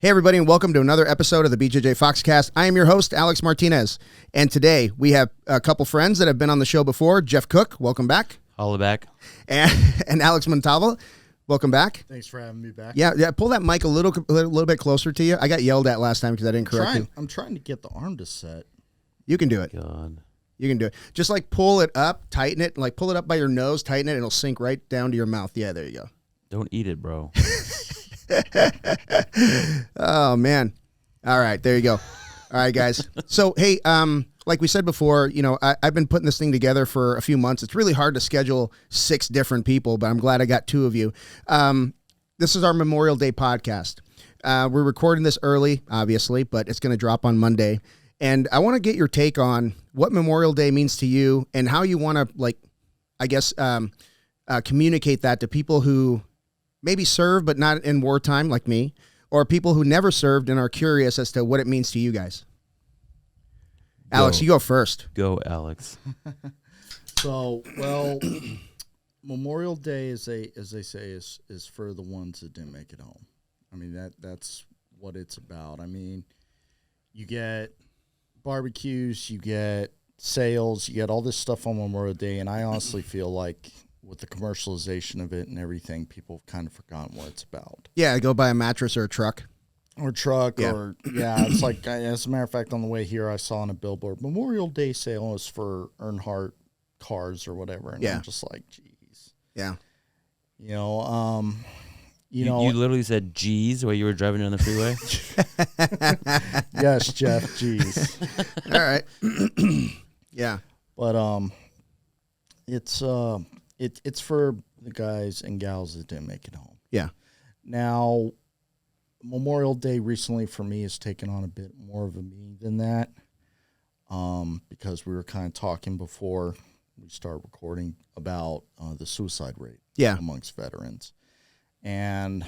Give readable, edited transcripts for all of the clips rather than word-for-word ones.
Hey, everybody, and welcome to another episode of the BJJ Foxcast. I am your host, Alex Martinez, and today we have a couple friends that have been on the show before. Jeff Cook, welcome back. Holla back. And Alex Montalvo, welcome back. Thanks for having me back. Yeah, pull that mic a little bit closer to you. I got yelled at last time because I didn't correct you. I'm trying to get the arm to set. You can do it. God. You can do it. Just like pull it up, tighten it, like pull it up by your nose, tighten it, and it'll sink right down to your mouth. Yeah, there you go. Don't eat it, bro. Oh, man. All right, there you go. All right, guys. So, hey, like we said before, you know, I've been putting this thing together for a few months. It's really hard to schedule 6 different people, but I'm glad I got 2 of you. This is our Memorial Day podcast. We're recording this early, obviously, but it's going to drop on Monday. And I want to get your take on what Memorial Day means to you and how you want to, like, I guess, communicate that to people who maybe serve but not in wartime like me, or people who never served and are curious as to what it means to you guys. Alex, you go first. Go, Alex. So, well, Memorial Day, as they say, is for the ones that didn't make it home. I mean, that's what it's about. I mean, you get barbecues, you get sales, you get all this stuff on Memorial Day, and I honestly feel like with the commercialization of it and everything, people have kind of forgotten what it's about. Yeah, go buy a mattress or a truck. It's like, as a matter of fact, on the way here, I saw on a billboard, Memorial Day sale is for Earnhardt cars or whatever, and I'm just like, geez. Yeah. You know, You literally said "geez" while you were driving down the freeway. Yes, Jeff, geez. All right. Yeah. But it's for the guys and gals that didn't make it home. Yeah. Now, Memorial Day recently for me has taken on a bit more of a meaning than that, because we were kind of talking before we started recording about the suicide rate amongst veterans. And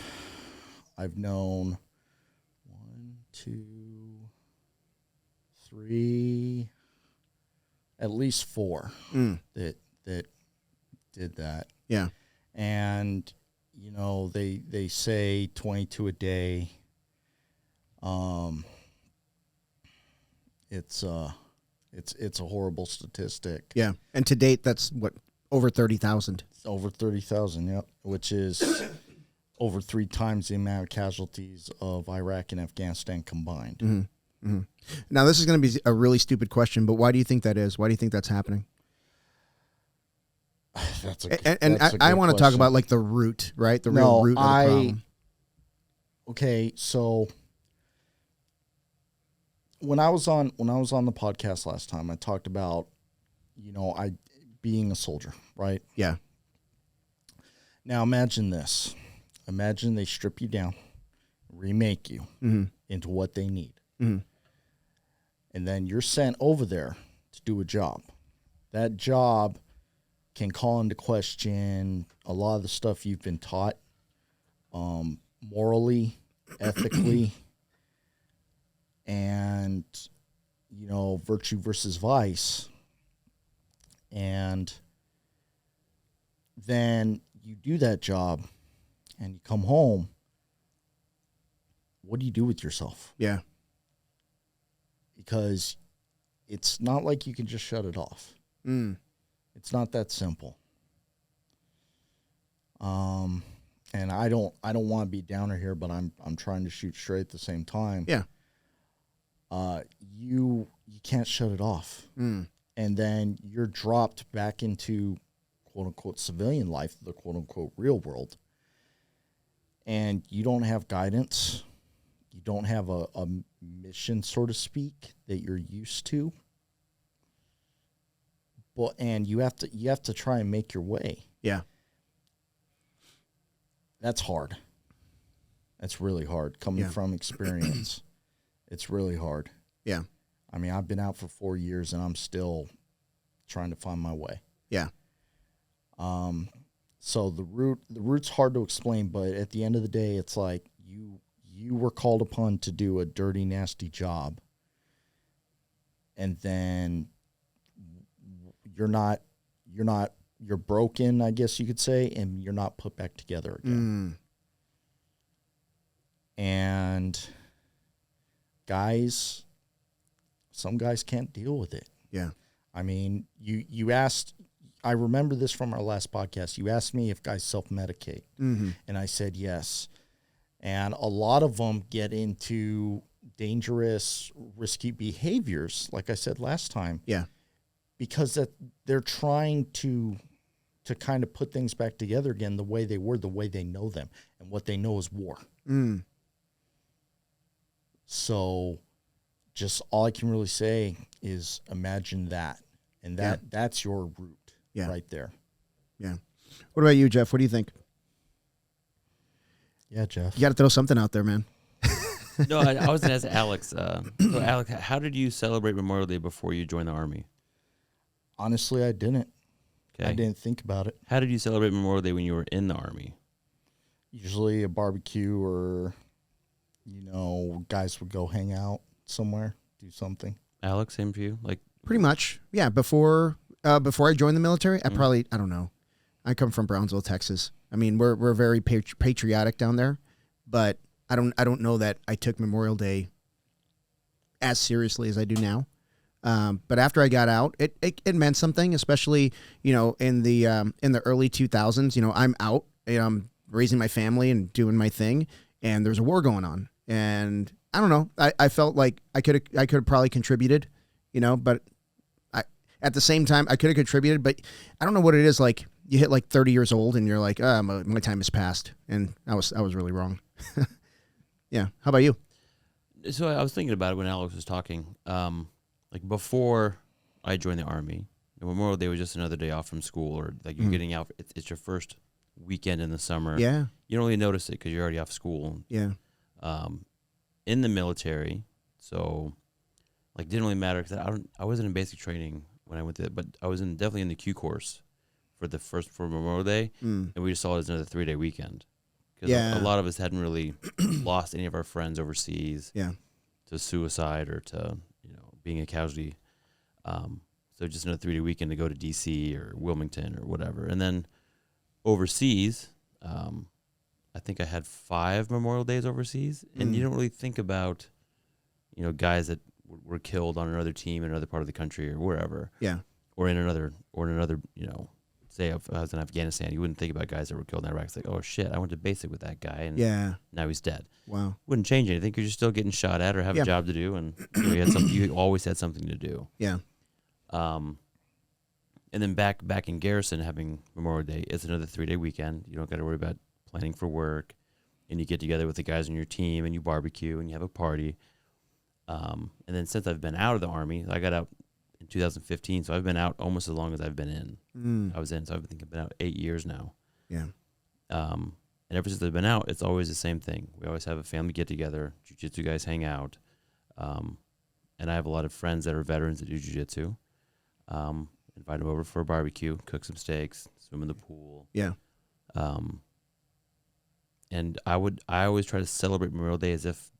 I've known 1, 2, 3, at least 4 that did that. Yeah. And, you know, they say 22 a day. It's a horrible statistic. Yeah. And to date, that's what, over 30,000. Over 30,000, yep, which is over 3 times the amount of casualties of Iraq and Afghanistan combined. Mm-hmm. Mm-hmm. Now, this is going to be a really stupid question, but why do you think that is? Why do you think that's happening? I want to talk about like the root, right? The real root of the problem. Okay, so when I was on the podcast last time, I talked about, you know, being a soldier, right? Yeah. Now imagine this. Imagine they strip you down, remake you into what they need. Mm-hmm. And then you're sent over there to do a job. That job can call into question a lot of the stuff you've been taught, morally, ethically, and, you know, virtue versus vice. And then you do that job and you come home. What do you do with yourself? Yeah. Because it's not like you can just shut it off. It's not that simple. And I don't want to be downer here, but I'm trying to shoot straight at the same time. Yeah. You can't shut it off. And then you're dropped back into quote unquote civilian life, the quote unquote real world. And you don't have guidance. You don't have a mission, so to speak, that you're used to. And you have to try and make your way. Yeah. That's hard. That's really hard coming from experience. It's really hard. Yeah. I mean, I've been out for 4 years and I'm still trying to find my way. Yeah. So the root's hard to explain, but at the end of the day, it's like you were called upon to do a dirty, nasty job, and then you're broken, I guess you could say, and you're not put back together again. And some guys can't deal with it. Yeah. I mean, you asked, I remember this from our last podcast. You asked me if guys self-medicate, and I said yes. And a lot of them get into dangerous, risky behaviors, like I said last time. Yeah. Because that they're trying to kind of put things back together again the way they were, the way they know them. And what they know is war. So just all I can really say is imagine that. And that's your route right there. Yeah. What about you, Jeff? What do you think? Yeah, Jeff. You got to throw something out there, man. No, I was going to ask Alex. So Alex, how did you celebrate Memorial Day before you joined the Army? Honestly, I didn't. Okay. I didn't think about it. How did you celebrate Memorial Day when you were in the Army? Usually a barbecue or, guys would go hang out somewhere, do something. Alex, same for you? Like Pretty much. Yeah. Before I joined the military, I don't know. I come from Brownsville, Texas. I mean, we're very patriotic down there, but I don't know that I took Memorial Day as seriously as I do now. But after I got out, it meant something, especially, in the early 2000s, I'm out, I'm raising my family and doing my thing, and there's a war going on. And I don't know, I felt like I could have probably contributed, but at the same time I could have contributed, but I don't know what it is. Like you hit like 30 years old and you're like, my time has passed. And I was really wrong. Yeah. How about you? So I was thinking about it when Alex was talking. Like before I joined the Army, Memorial Day was just another day off from school, or like you're getting out. It's your first weekend in the summer. Yeah. You don't really notice it because you're already off school. Yeah. In the military, so like didn't really matter because I wasn't in basic training when I went to it, but I was definitely in the Q course for Memorial Day, and we just saw it as another 3-day weekend. Because a lot of us hadn't really lost any of our friends overseas. Yeah. To suicide or to being a casualty. So just another 3-day weekend to go to D.C. or Wilmington or whatever. And then overseas, I think I had 5 Memorial Days overseas. And you don't really think about, guys that were killed on another team in another part of the country or wherever. Yeah. Or in another, say if I was in Afghanistan, you wouldn't think about guys that were killed in Iraq. It's like, oh shit, I went to basic with that guy, and now he's dead. Wow, wouldn't change anything because you're still getting shot at or have a job to do, and you always had something to do. Yeah. And then back in garrison, having Memorial Day, it's another 3-day weekend. You don't got to worry about planning for work, and you get together with the guys on your team, and you barbecue, and you have a party. And then since I've been out of the Army, I got out in 2015, so I've been out almost as long as I've been in. I was in, so I've been out 8 years now. Yeah. And ever since I've been out, it's always the same thing. We always have a family get together. Jiu-jitsu guys hang out, and I have a lot of friends that are veterans that do jiu-jitsu. Invite them over for a barbecue, cook some steaks, swim in the pool. Yeah. And I always try to celebrate Memorial Day as if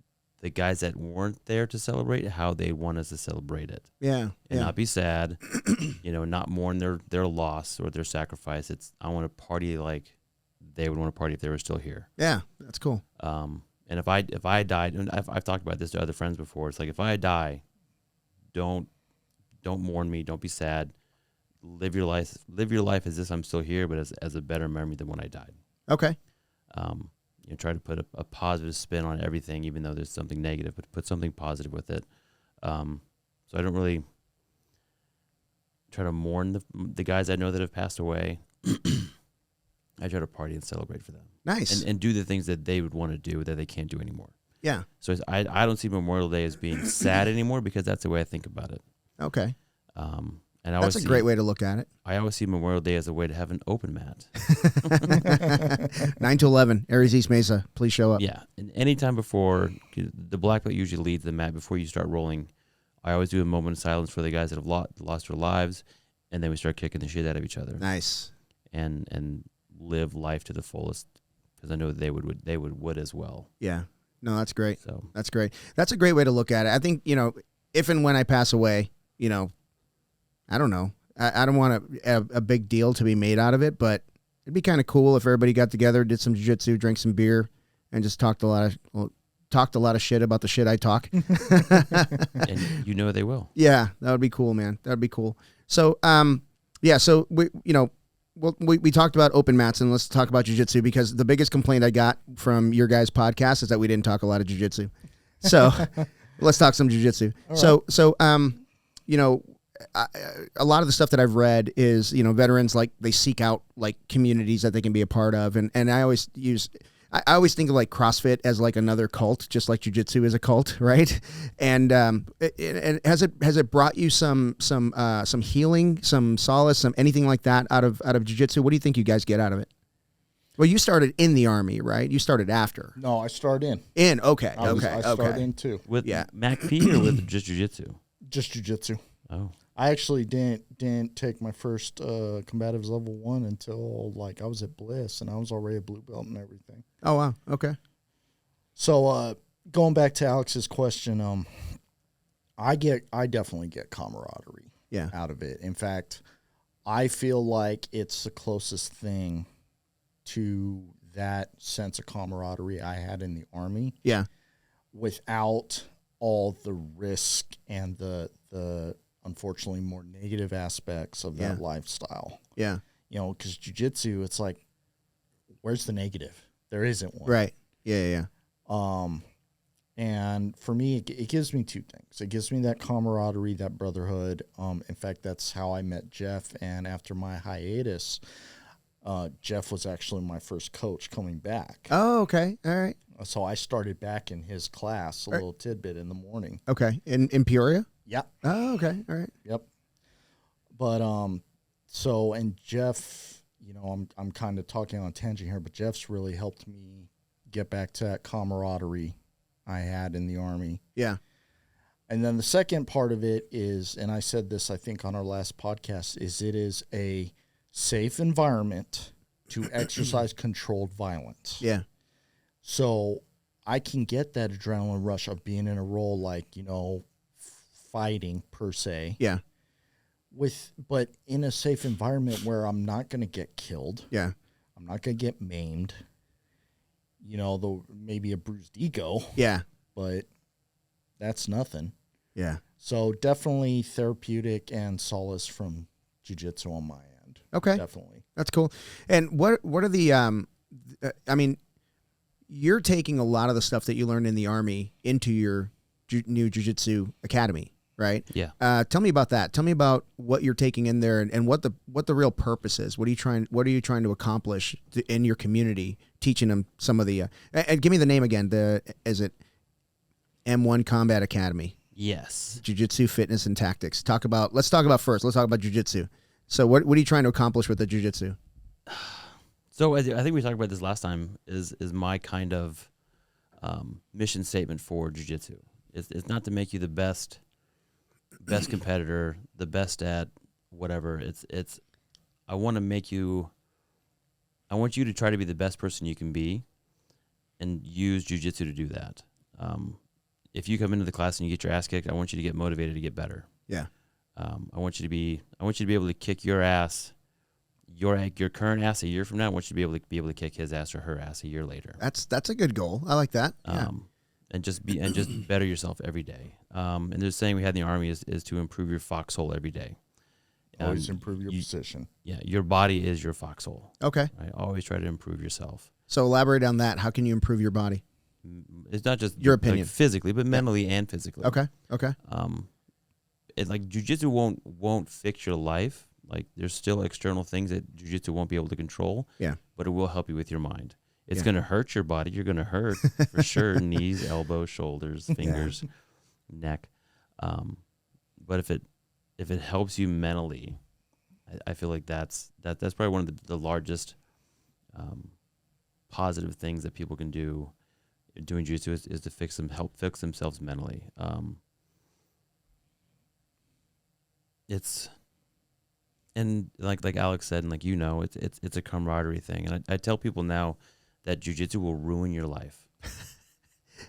the guys that weren't there to celebrate, how they want us to celebrate it. Yeah. And not be sad, not mourn their loss or their sacrifice. I want to party like they would want to party if they were still here. Yeah, that's cool. And if I died, and I've talked about this to other friends before, it's like if I die, don't mourn me, don't be sad. Live your life as if I'm still here, but as a better memory than when I died. Okay. Try to put a positive spin on everything, even though there's something negative, but put something positive with it. So I don't really try to mourn the guys I know that have passed away. I try to party and celebrate for them. Nice. And do the things that they would want to do that they can't do anymore. Yeah. So I don't see Memorial Day as being sad anymore because that's the way I think about it. Okay. And that's a great way to look at it. I always see Memorial Day as a way to have an open mat. 9 to 11, Ares East Mesa. Please show up. Yeah. And anytime before, the black belt usually leads the mat before you start rolling. I always do a moment of silence for the guys that have lost their lives, and then we start kicking the shit out of each other. Nice. And live life to the fullest because I know that they would as well. Yeah. No, that's great. So that's great. That's a great way to look at it. I think, if and when I pass away, I don't know. I don't want a big deal to be made out of it, but it'd be kind of cool if everybody got together, did some jiu-jitsu, drank some beer, and just talked a lot of talked a lot of shit about the shit I talk. And you know they will. Yeah, that would be cool, man. That would be cool. So, so we talked about open mats, and let's talk about jiu-jitsu, because the biggest complaint I got from your guys' podcast is that we didn't talk a lot of jiu-jitsu. So let's talk some jiu-jitsu. Right. A lot of the stuff that I've read is, veterans, like, they seek out like communities that they can be a part of. And I always think of like CrossFit as like another cult, just like jiu-jitsu is a cult. Right. And has it brought you some healing, some solace, some anything like that out of jiu-jitsu? What do you think you guys get out of it? Well, you started in the Army, right? You started after. No, I started in. Okay. I started in too. With MACP or with just jiu-jitsu? Just jiu-jitsu. Oh. I actually didn't take my first combatives level 1 until like I was at Bliss, and I was already a blue belt and everything. Oh wow, okay. So going back to Alex's question, I definitely get camaraderie out of it. In fact, I feel like it's the closest thing to that sense of camaraderie I had in the Army. Yeah. Without all the risk and the unfortunately more negative aspects of that lifestyle. Yeah. Because jiu-jitsu, it's like, where's the negative? There isn't one. Right. Yeah. And for me, it gives me two things. It gives me that camaraderie, that brotherhood. In fact, that's how I met Jeff. And after my hiatus, Jeff was actually my first coach coming back. Oh, okay. All right. So I started back in his class, little tidbit in the morning. Okay. In Peoria? Yeah. Oh, okay. All right. Yep. But and Jeff, I'm kind of talking on a tangent here, but Jeff's really helped me get back to that camaraderie I had in the Army. Yeah. And then the second part of it is, and I said this, I think, on our last podcast, is it is a safe environment to exercise controlled violence. Yeah. So I can get that adrenaline rush of being in a role like, fighting per se. Yeah. But in a safe environment where I'm not going to get killed. Yeah. I'm not going to get maimed. Though maybe a bruised ego. Yeah. But that's nothing. Yeah. So definitely therapeutic and solace from jiu-jitsu on my end. Okay. Definitely. That's cool. And what are the, you're taking a lot of the stuff that you learned in the Army into your new jiu-jitsu academy, right? Yeah. Tell me about that. Tell me about what you're taking in there and what the real purpose is. What are you trying to accomplish in your community, teaching them some of the, and give me the name again. Is it M1 Combat Academy? Yes. Jiu-jitsu fitness and tactics. Let's talk about jiu-jitsu. So what are you trying to accomplish with the jiu-jitsu? So I think we talked about this last time, is my kind of mission statement for jiu-jitsu. It's not to make you the best competitor, the best at whatever. It's I want you to try to be the best person you can be and use jiu-jitsu to do that. If you come into the class and you get your ass kicked, I want you to get motivated to get better. Yeah. I want you to be able to kick your ass, your current ass a year from now. I want you to be able to kick his ass or her ass a year later. That's a good goal. I like that. And just better yourself every day. And there's a saying we had in the Army is to improve your foxhole every day. Always improve your position. Yeah, your body is your foxhole. Okay. Right? Always try to improve yourself. So elaborate on that. How can you improve your body? It's not just your opinion, physically, but mentally and physically. Okay. It like jiu-jitsu won't fix your life. Like there's still external things that jiu-jitsu won't be able to control. Yeah. But it will help you with your mind. It's going to hurt your body. You're going to hurt for sure. Knees, elbows, shoulders, fingers, neck. But if it helps you mentally, I feel like that's probably one of the largest positive things that people can do doing jiu-jitsu is to help fix themselves mentally. And like Alex said, and like it's a camaraderie thing. And I tell people now that jiu-jitsu will ruin your life.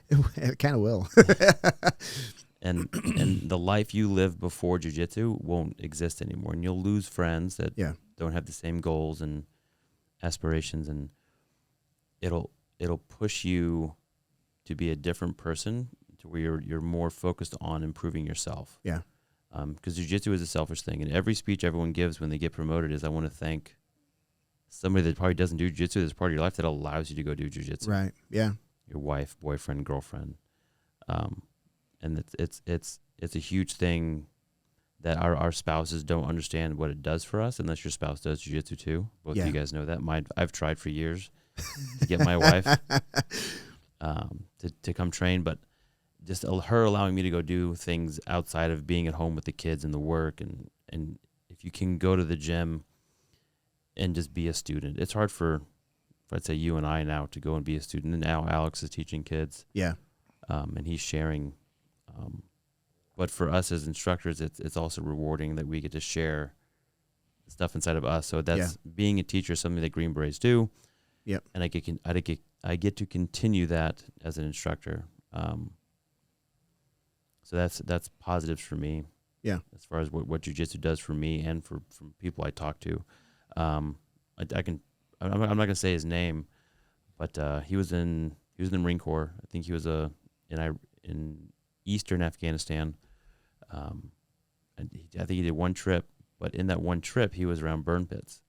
It kind of will. and the life you lived before jiu-jitsu won't exist anymore, and you'll lose friends that don't have the same goals and aspirations, and it'll push you to be a different person, to where you're more focused on improving yourself. Yeah. Because jiu-jitsu is a selfish thing, and every speech everyone gives when they get promoted is, I want to thank somebody that probably doesn't do jiu-jitsu that's part of your life that allows you to go do jiu-jitsu. Right. Yeah. Your wife, boyfriend, girlfriend. And it's a huge thing that our spouses don't understand what it does for us unless your spouse does jiu-jitsu too. Both of you guys know that. I've tried for years to get my wife to come train, but just her allowing me to go do things outside of being at home with the kids and the work, and if you can go to the gym and just be a student. It's hard for I'd say you and I now to go and be a student, and now Alex is teaching kids. Yeah. And he's sharing. But for us as instructors, it's also rewarding that we get to share stuff inside of us. So that's being a teacher, something that Green Berets do. Yep. And I get to continue that as an instructor. So that's positives for me. Yeah. As far as what jiu-jitsu does for me and from people I talk to. I'm not gonna say his name, but he was in the Marine Corps. I think he was in Eastern Afghanistan. And I think he did one trip, but in that one trip he was around burn pits.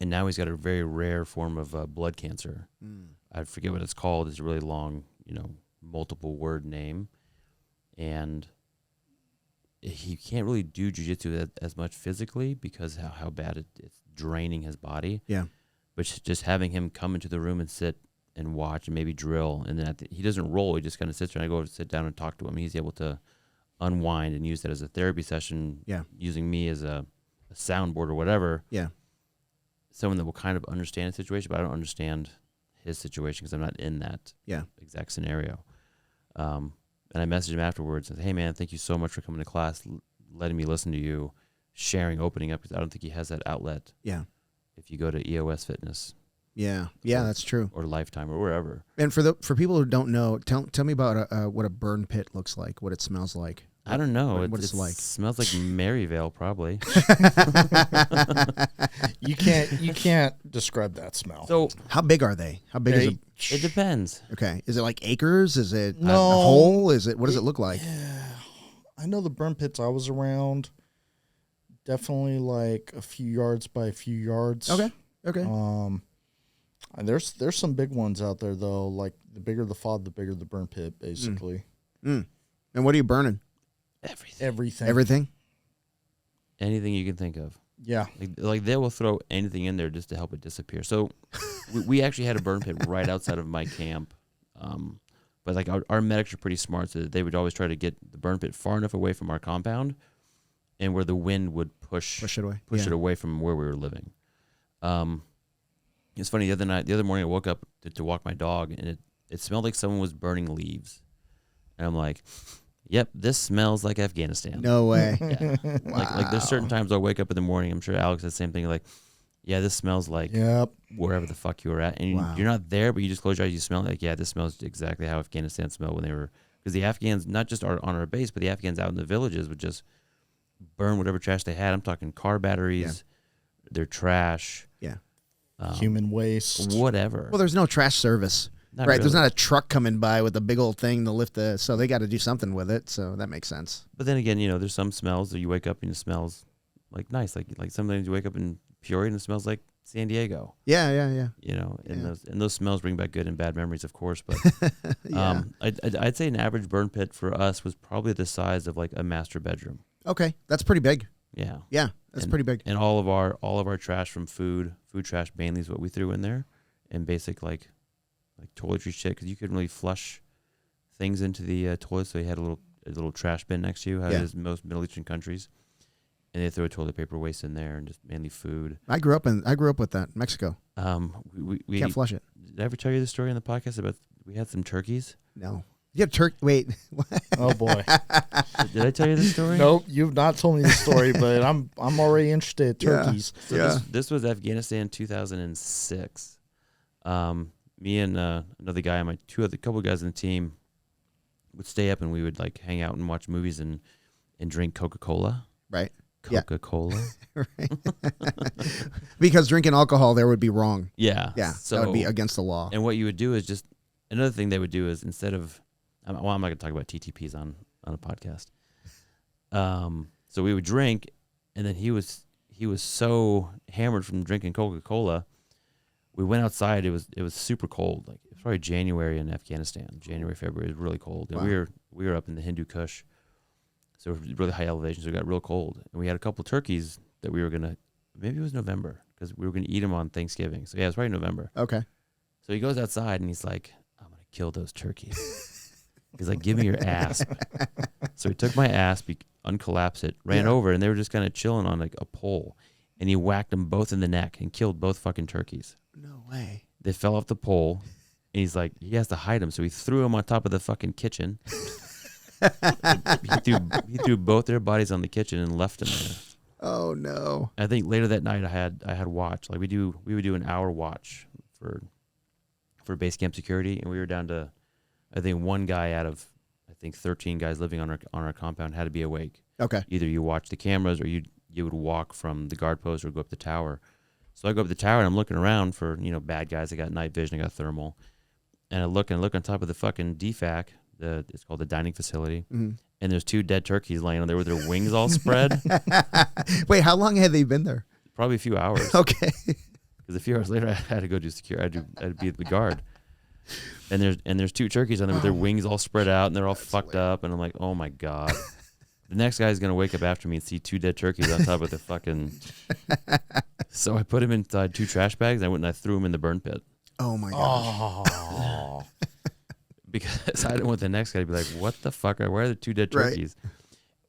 And now he's got a very rare form of blood cancer. I forget what it's called. It's a really long, multiple word name. And he can't really do jiu-jitsu as much physically because how bad it's draining his body. Yeah. But just having him come into the room and sit and watch and maybe drill, and then he doesn't roll. He just kind of sits there, and I go over to sit down and talk to him. He's able to unwind and use that as a therapy session, using me as a soundboard or whatever. Yeah. Someone that will kind of understand the situation, but I don't understand his situation because I'm not in that exact scenario. And I messaged him afterwards and said, hey, man, thank you so much for coming to class, letting me listen to you, sharing, opening up, because I don't think he has that outlet. Yeah. If you go to EOS Fitness. Yeah. Yeah, that's true. Or Lifetime or wherever. And for people who don't know, tell me about what a burn pit looks like, what it smells like. I don't know. What it's like. It smells like Maryvale, probably. You can't describe that smell. So how big are they? How big is it? It depends. Okay. Is it like acres? Is it a No. hole? What does it look like? Yeah. I know the burn pits I was around, definitely like a few yards by a few yards. Okay. And there's some big ones out there though. Like the bigger the FOD, the bigger the burn pit, basically. And what are you burning? Everything. Anything you can think of. Yeah. Like they will throw anything in there just to help it disappear. So we actually had a burn pit right outside of my camp. But like our medics are pretty smart, so that they would always try to get the burn pit far enough away from our compound and where the wind would push it away from where we were living. It's funny, the other morning I woke up to walk my dog, and it smelled like someone was burning leaves. And I'm like, yep, this smells like Afghanistan. No way. Yeah. Wow. Like there's certain times I'll wake up in the morning, I'm sure Alex has the same thing, like, yeah, this smells like wherever the fuck you were at. And you're not there, but you just close your eyes, you smell it, like, yeah, this smells exactly how Afghanistan smelled when they were, because the Afghans, not just on our base, but the Afghans out in the villages would just burn whatever trash they had. I'm talking car batteries, their trash. Yeah. Human waste. Whatever. Well, there's no trash service. Not right. really. There's not a truck coming by with a big old thing to lift so they got to do something with it. So that makes sense. But then again, there's some smells that you wake up and it smells like nice. Like sometimes you wake up in Peoria and it smells like San Diego. Yeah. And those smells bring back good and bad memories, of course. But I'd say an average burn pit for us was probably the size of like a master bedroom. Okay, that's pretty big. Yeah. Yeah, that's pretty big. And all of our trash from food trash mainly is what we threw in there, and basic like toiletry shit, because you couldn't really flush things into the toilet, so you had a little trash bin next to you, how it is in most Middle Eastern countries, and they throw toilet paper waste in there and just mainly food. I grew up with that in Mexico. We can't flush it. Did I ever tell you the story on the podcast about we had some turkeys? No. You have turkey? Wait. Oh boy. Did I tell you the story? Nope, you've not told me the story, but I'm already interested. Turkeys. So this was Afghanistan 2006. Me and another guy, couple of guys on the team would stay up, and we would like hang out and watch movies and drink Coca-Cola. Right. Coca-Cola. Right. Because drinking alcohol there would be wrong. Yeah. Yeah. So that would be against the law. And what you would do is just another thing they would do is instead of, I'm not going to talk about TTPs on a podcast. So we would drink, and then he was so hammered from drinking Coca-Cola. We went outside. It was super cold. Like it was probably January in Afghanistan. January, February. It was really cold. And wow. we were up in the Hindu Kush, so it was really high elevation. So it got real cold. And we had a couple of turkeys that we were gonna. Maybe it was November because we were gonna eat them on Thanksgiving. So yeah, it was probably November. Okay. So he goes outside and he's like, "I'm gonna kill those turkeys." He's like, "Give me your asp." So he took my asp, uncollapsed it, ran over, and they were just kind of chilling on like a pole. And he whacked them both in the neck and killed both fucking turkeys. No way. They fell off the pole, and he's like, he has to hide them. So he threw them on top of the fucking kitchen. he threw both their bodies on the kitchen and left them there. Oh no. I think later that night I had watch. Like we would do an hour watch for base camp security, and we were down to, I think, one guy out of 13 guys living on our compound had to be awake. Okay. Either you watch the cameras or you would walk from the guard post or go up the tower. So I go up the tower and I'm looking around for, bad guys. I got night vision, I got thermal. And I look on top of the fucking DFAC, it's called the dining facility. Mm-hmm. And there's 2 dead turkeys laying on there with their wings all spread. Wait, how long had they been there? Probably a few hours. Okay. Because a few hours later I had to go do security. I had to be at the guard. And there's 2 turkeys on there with their wings all spread out, and they're all fucked up. And I'm like, oh my God. The next guy's going to wake up after me and see 2 dead turkeys on top of the fucking... So I put him inside 2 trash bags, and I went and I threw him in the burn pit. Oh my gosh. Oh. Because I didn't want the next guy to be like, what the fuck? Where are the 2 dead turkeys? Right.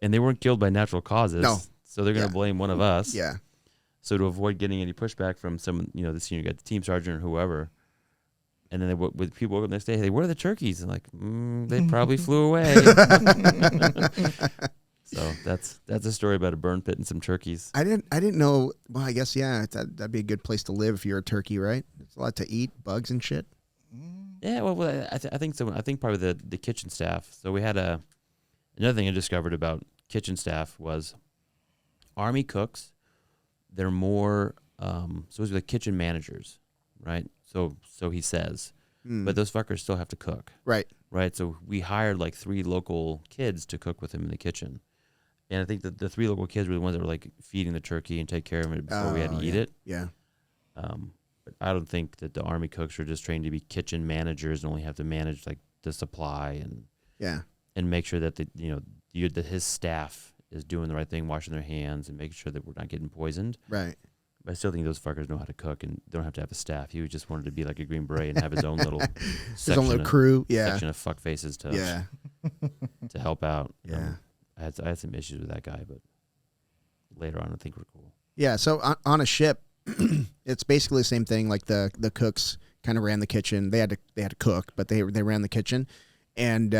And they weren't killed by natural causes. No. So they're going to blame one of us. Yeah. So to avoid getting any pushback from someone, the senior guy, the team sergeant or whoever, and then with people woke up the next day, hey, where are the turkeys? And like, they probably flew away. So that's a story about a burn pit and some turkeys. I didn't know. Well, I guess that'd be a good place to live if you're a turkey, right? There's a lot to eat, bugs and shit. Yeah, well, I think so. I think probably the kitchen staff. So we had another thing I discovered about kitchen staff was Army cooks. They're more supposed to be like kitchen managers, right? So he says, but those fuckers still have to cook, right? So we hired like 3 local kids to cook with him in the kitchen. And I think that the 3 local kids were the ones that were like feeding the turkey and take care of it before we had to eat it. Yeah. But I don't think that the Army cooks are just trained to be kitchen managers and only have to manage like the supply and make sure that that his staff is doing the right thing, washing their hands and making sure that we're not getting poisoned. Right. But I still think those fuckers know how to cook and don't have to have a staff. He just wanted to be like a Green Beret and have his own little crew. Section of fuck faces to help out. Yeah. I had some issues with that guy, but later on I think we're cool. Yeah, so on a ship, it's basically the same thing. Like the cooks kind of ran the kitchen. They had to cook, but they ran the kitchen, and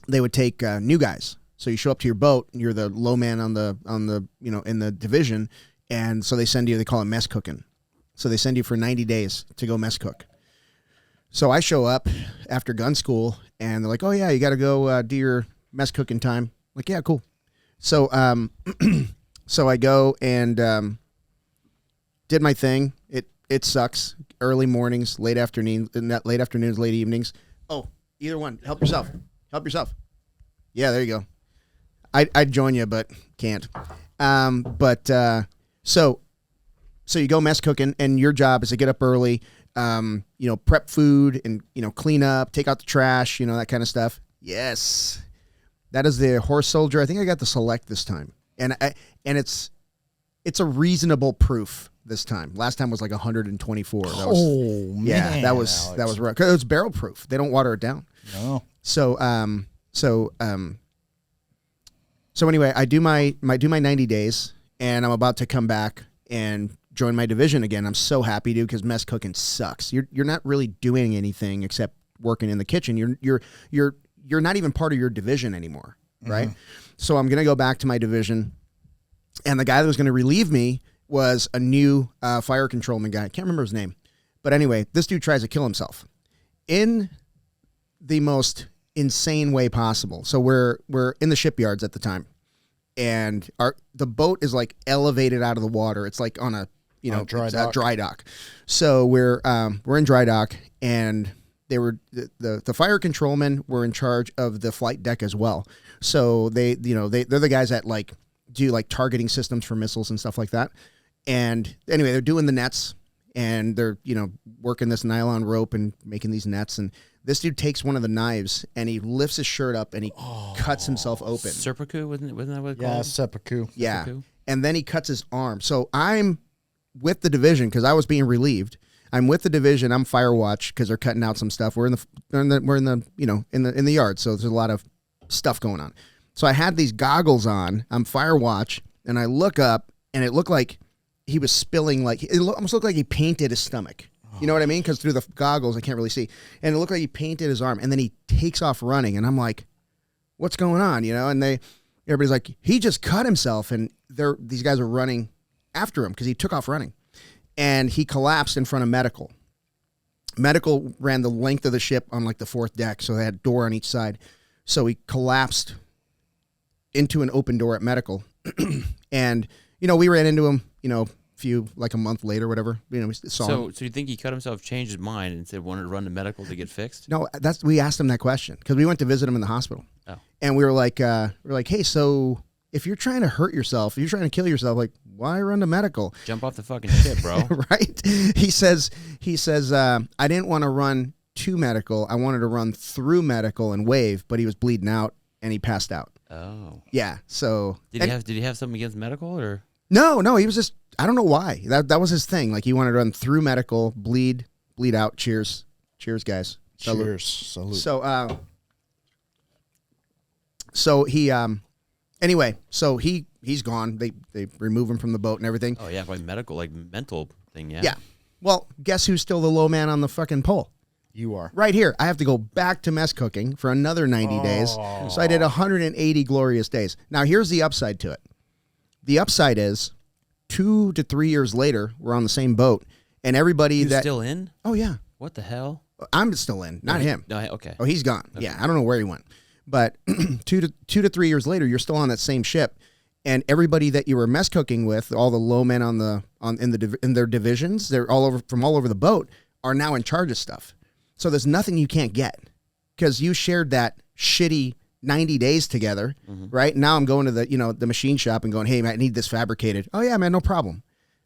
they would take new guys. So you show up to your boat, and you're the low man on the in the division, and so they send you. They call it mess cooking. So they send you for 90 days to go mess cook. So I show up after gun school, and they're like, "Oh yeah, you got to go do your mess cooking time." I'm like, yeah, cool. So so I go and did my thing. It sucks. Early mornings, late afternoons, late evenings. Oh, either one. Help yourself. Yeah, there you go. I'd join you, but can't. So you go mess cooking, and your job is to get up early, prep food and, clean up, take out the trash, that kind of stuff. Yes. That is the horse soldier. I think I got the select this time. And it's a reasonable proof this time. Last time was like 124. That was, man. Yeah, that was rough. 'Cause it's barrel proof. They don't water it down. No. So anyway, I do my 90 days, and I'm about to come back and join my division again. I'm so happy to, because mess cooking sucks. You're not really doing anything except working in the kitchen. You're not even part of your division anymore, right? Mm-hmm. So I'm gonna go back to my division, and the guy that was gonna relieve me was a new fire controlman guy. I can't remember his name, but anyway, this dude tries to kill himself in the most insane way possible. So we're in the shipyards at the time, and the boat is like elevated out of the water. It's like on a dry dock. So we're in dry dock, and the fire controlmen were in charge of the flight deck as well. So they're the guys that like do like targeting systems for missiles and stuff like that. And anyway, they're doing the nets and they're, working this nylon rope and making these nets. And this dude takes one of the knives and he lifts his shirt up and he cuts himself open. Seppuku, wasn't that what it called? Yeah, seppuku. Yeah. Seppuku? And then he cuts his arm. So I'm with the division because I was being relieved. I'm with the division. I'm fire watch because they're cutting out some stuff. We're in the yard, so there's a lot of stuff going on. So I had these goggles on. I'm fire watch, and I look up, and it looked like he was spilling. Like it almost looked like he painted his stomach. You know what I mean? Because through the goggles, I can't really see. And it looked like he painted his arm, and then he takes off running, and I'm like, "What's going on?" And everybody's like, "He just cut himself," and these guys are running after him because he took off running. And he collapsed in front of medical. Medical ran the length of the ship on like the fourth deck, so they had a door on each side. So he collapsed into an open door at medical. And, we ran into him, like a month later, whatever. We saw him. So you think he cut himself, changed his mind, and said wanted to run to medical to get fixed? No, we asked him that question because we went to visit him in the hospital. Oh. And we were like, hey, so if you're trying to hurt yourself, if you're trying to kill yourself, like, why run to medical? Jump off the fucking ship, bro. Right? He says, I didn't want to run to medical. I wanted to run through medical and wave, but he was bleeding out and he passed out. Oh. Yeah. So did he have something against medical or? No, he was just, I don't know why. That was his thing. Like he wanted to run through medical, bleed out. Cheers, guys. Salute. Cheers. Salute. So he anyway, so he's gone. They remove him from the boat and everything. Oh yeah, like medical, like mental thing. Yeah. Yeah. Well, guess who's still the low man on the fucking pole? You are. Right here. I have to go back to mess cooking for another 90 days. So I did 180 glorious days. Now here's the upside to it. The upside is 2 to 3 years later, we're on the same boat, and everybody You're still in? Oh yeah. What the hell? I'm still in, not him. No, okay. Oh, he's gone. Okay. Yeah, I don't know where he went. But 2 to 3 years later, you're still on that same ship, and everybody that you were mess cooking with, all the low men in their divisions, they're all over the boat, are now in charge of stuff. So there's nothing you can't get because you shared that shitty 90 days together, right? Now I'm going to the machine shop and going, hey, man, I need this fabricated. Oh yeah, man, no problem,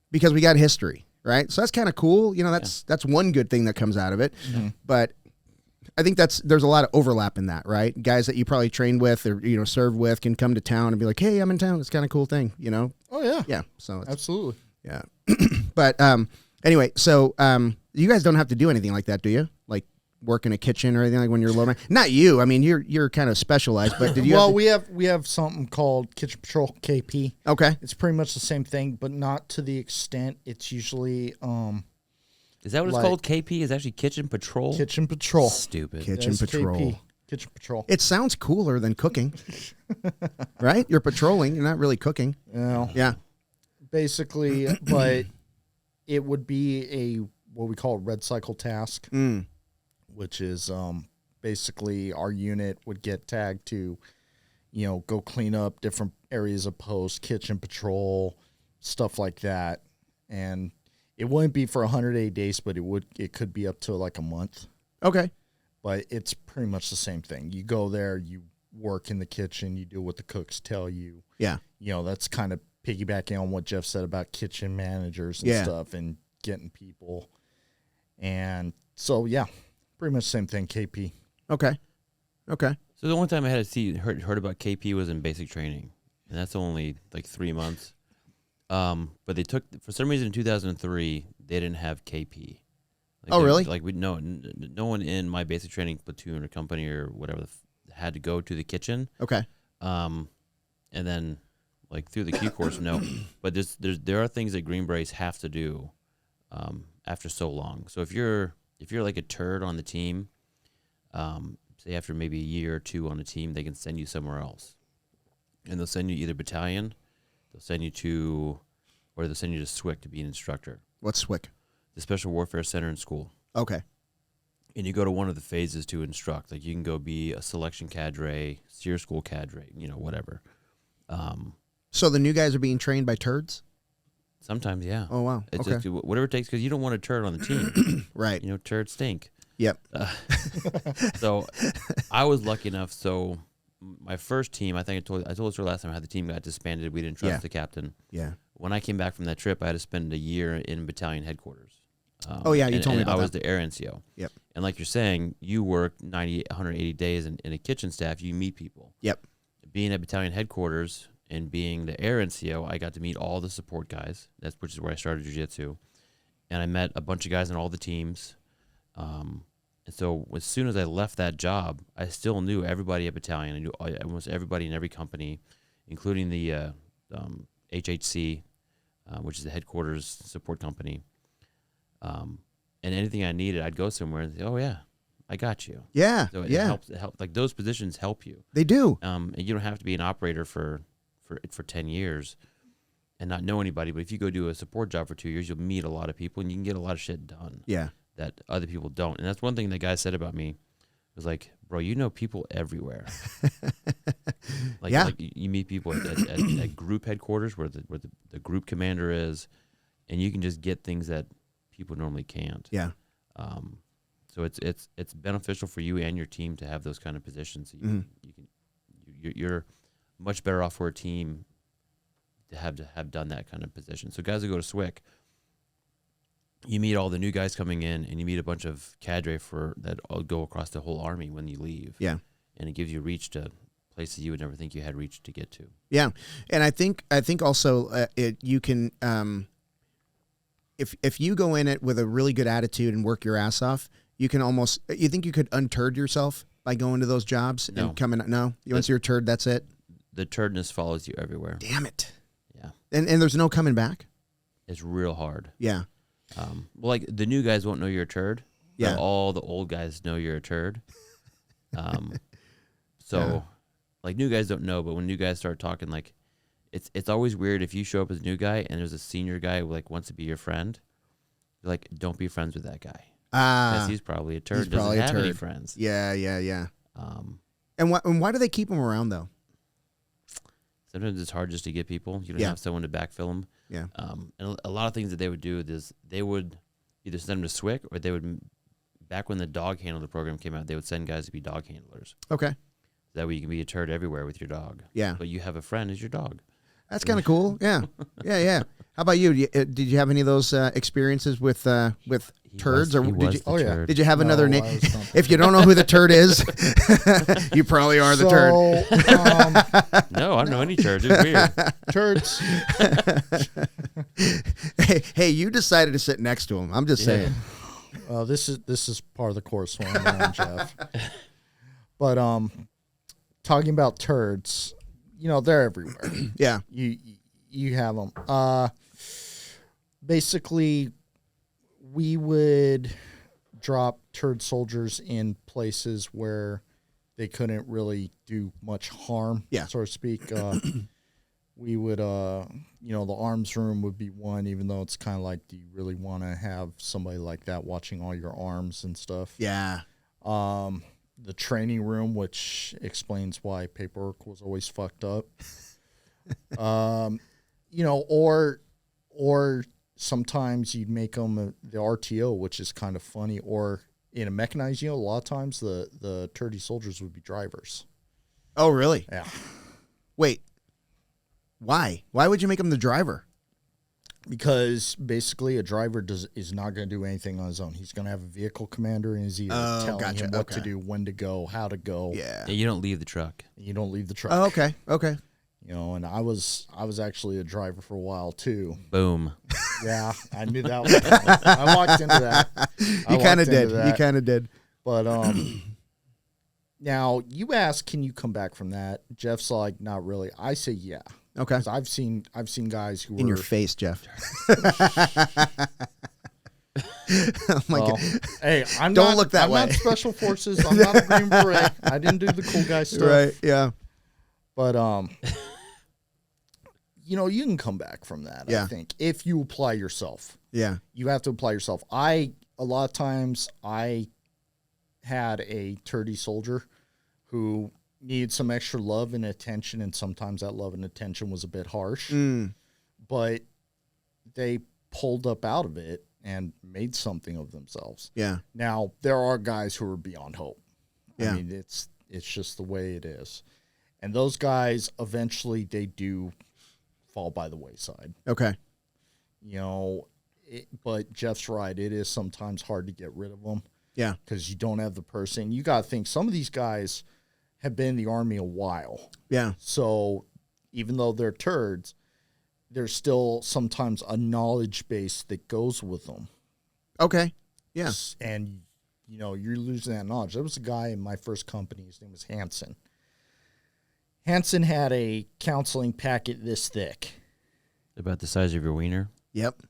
because we got history, right? So that's kind of cool. That's one good thing that comes out of it, but. I think there's a lot of overlap in that, right? Guys that you probably trained with or served with can come to town and be like, "Hey, I'm in town." It's kind of cool thing, Oh yeah, yeah. So absolutely, yeah. But anyway, so you guys don't have to do anything like that, do you? Like work in a kitchen or anything like when you're low man? Not you. I mean, you're kind of specialized, but did you? Well, we have something called Kitchen Patrol KP. Okay, it's pretty much the same thing, but not to the extent. It's usually Is that what it's called? KP is actually Kitchen Patrol? Kitchen Patrol. Stupid. Kitchen Patrol. KP. Kitchen Patrol. It sounds cooler than cooking. Right? You're patrolling. You're not really cooking. Yeah. Basically, but it would be what we call a red cycle task, which is basically our unit would get tagged to, go clean up different areas of post, kitchen patrol, stuff like that. And it wouldn't be for 108 days, but it could be up to like a month. Okay. But it's pretty much the same thing. You go there, you work in the kitchen, you do what the cooks tell you. Yeah. That's kind of piggybacking on what Jeff said about kitchen managers and stuff and getting people. And so, yeah, pretty much the same thing, KP. Okay. So the only time I had to heard about KP was in basic training, and that's only like 3 months. But they took, for some reason in 2003, they didn't have KP. Really? Like no one in my basic training platoon or company or whatever had to go to the kitchen. Okay. And then like through the Q course, no. But there are things that Green Berets have to do after so long. So if you're like a turd on the team, say after maybe a year or two on a team, they can send you somewhere else, and they'll send you either battalion. They'll send you to SWIC to be an instructor. What's SWIC? The Special Warfare Center in school. Okay. And you go to one of the phases to instruct. Like you can go be a selection cadre, SEER school cadre, whatever. So the new guys are being trained by turds? Sometimes, yeah. Oh, wow. It's okay. just whatever it takes, because you don't want a turd on the team. Right. Turds stink. Yep. So I was lucky enough. So my first team, I think I told you last time, I had the team got disbanded. We didn't trust the captain. Yeah. When I came back from that trip, I had to spend a year in battalion headquarters. You told me about that. I was the air NCO. Yep. And like you're saying, you work 180 days in a kitchen staff. You meet people. Yep. Being at battalion headquarters and being the air NCO, I got to meet all the support guys. Which is where I started jiu-jitsu. And I met a bunch of guys on all the teams. And so as soon as I left that job, I still knew everybody at battalion. I knew almost everybody in every company, including the HHC, which is the headquarters support company. And anything I needed, I'd go somewhere and say, "Oh yeah, I got you." Yeah, so it helps. Like those positions help you. They do. And you don't have to be an operator for 10 years and not know anybody. But if you go do a support job for 2 years, you'll meet a lot of people and you can get a lot of shit done. Yeah. That other people don't. And that's one thing the guy said about me. Was like, bro, you know people everywhere. Like you meet people at group headquarters where the group commander is, and you can just get things that people normally can't. Yeah. So it's beneficial for you and your team to have those kind of positions. You're much better off for a team to have done that kind of position. So guys that go to SWIC, you meet all the new guys coming in, and you meet a bunch of cadre that all go across the whole army when you leave. Yeah. And it gives you reach to places you would never think you had reach to get to. Yeah. And I think also you can, if you go in it with a really good attitude and work your ass off, you think you could unturd yourself by going to those jobs and coming? No, once you're a turd, that's it. The turdness follows you everywhere. Damn it. Yeah. And there's no coming back. It's real hard. Yeah. Well, like the new guys won't know you're a turd. Yeah. All the old guys know you're a turd. Like new guys don't know, but when new guys start talking, like it's always weird if you show up as a new guy and there's a senior guy who like wants to be your friend. You're like, don't be friends with that guy. Because he's probably a turd. Doesn't have any friends. Yeah. And why do they keep them around though? Sometimes it's hard just to get people. You don't have someone to backfill them. Yeah. And a lot of things that they would do is they would either send them to SWIC or they would, back when the dog handler program came out, they would send guys to be dog handlers. Okay. That way you can be a turd everywhere with your dog. Yeah. But you have a friend as your dog. That's kind of cool. Yeah. Yeah. How about you? Did you have any of those experiences with turds? Did you have another name? If you don't know who the turd is, you probably are the turd. No, I don't know any turds. It's weird. Turds. Hey, you decided to sit next to him. I'm just saying. Well, this is part of the course one, Jeff. But talking about turds, they're everywhere. Yeah. You have them. Basically, we would drop turd soldiers in places where they couldn't really do much harm, so to speak. We would, the arms room would be one, even though it's kind of like, do you really want to have somebody like that watching all your arms and stuff? Yeah. The training room, which explains why paperwork was always fucked up. Or sometimes you'd make them the RTO, which is kind of funny. Or in a mechanized unit, a lot of times the turdy soldiers would be drivers. Oh, really? Yeah. Wait. Why? Why would you make him the driver? Because basically a driver is not going to do anything on his own. He's going to have a vehicle commander and he's either telling him what to do, when to go, how to go. Yeah. You don't leave the truck. You don't leave the truck. Oh, okay. Okay. And I was actually a driver for a while too. Boom. Yeah, I knew that one. I walked into that. You kind of did. You kind of did. But now you ask, can you come back from that? Jeff's like, not really. I say, yeah. Okay. Because I've seen guys who in your face, Jeff. Oh my God. Hey, I'm Don't not, look that I'm way. not special forces. I'm not a Green Beret. I didn't do the cool guy stuff. Right. Yeah. But you can come back from that. Yeah. I think if you apply yourself. Yeah. You have to apply yourself. A lot of times I had a turdy soldier who needed some extra love and attention, and sometimes that love and attention was a bit harsh. But they pulled up out of it and made something of themselves. Yeah. Now, there are guys who are beyond hope. Yeah. I mean, it's just the way it is. And those guys, eventually, they do fall by the wayside. Okay. You know, but Jeff's right. It is sometimes hard to get rid of them. Yeah. Because you don't have the person. You got to think, some of these guys have been in the Army a while. Yeah. So even though they're turds, there's still sometimes a knowledge base that goes with them. Okay. Yeah. And, you know, you're losing that knowledge. There was a guy in my first company. His name was Hanson. Hanson had a counseling packet this thick. About the size of your wiener? Yep.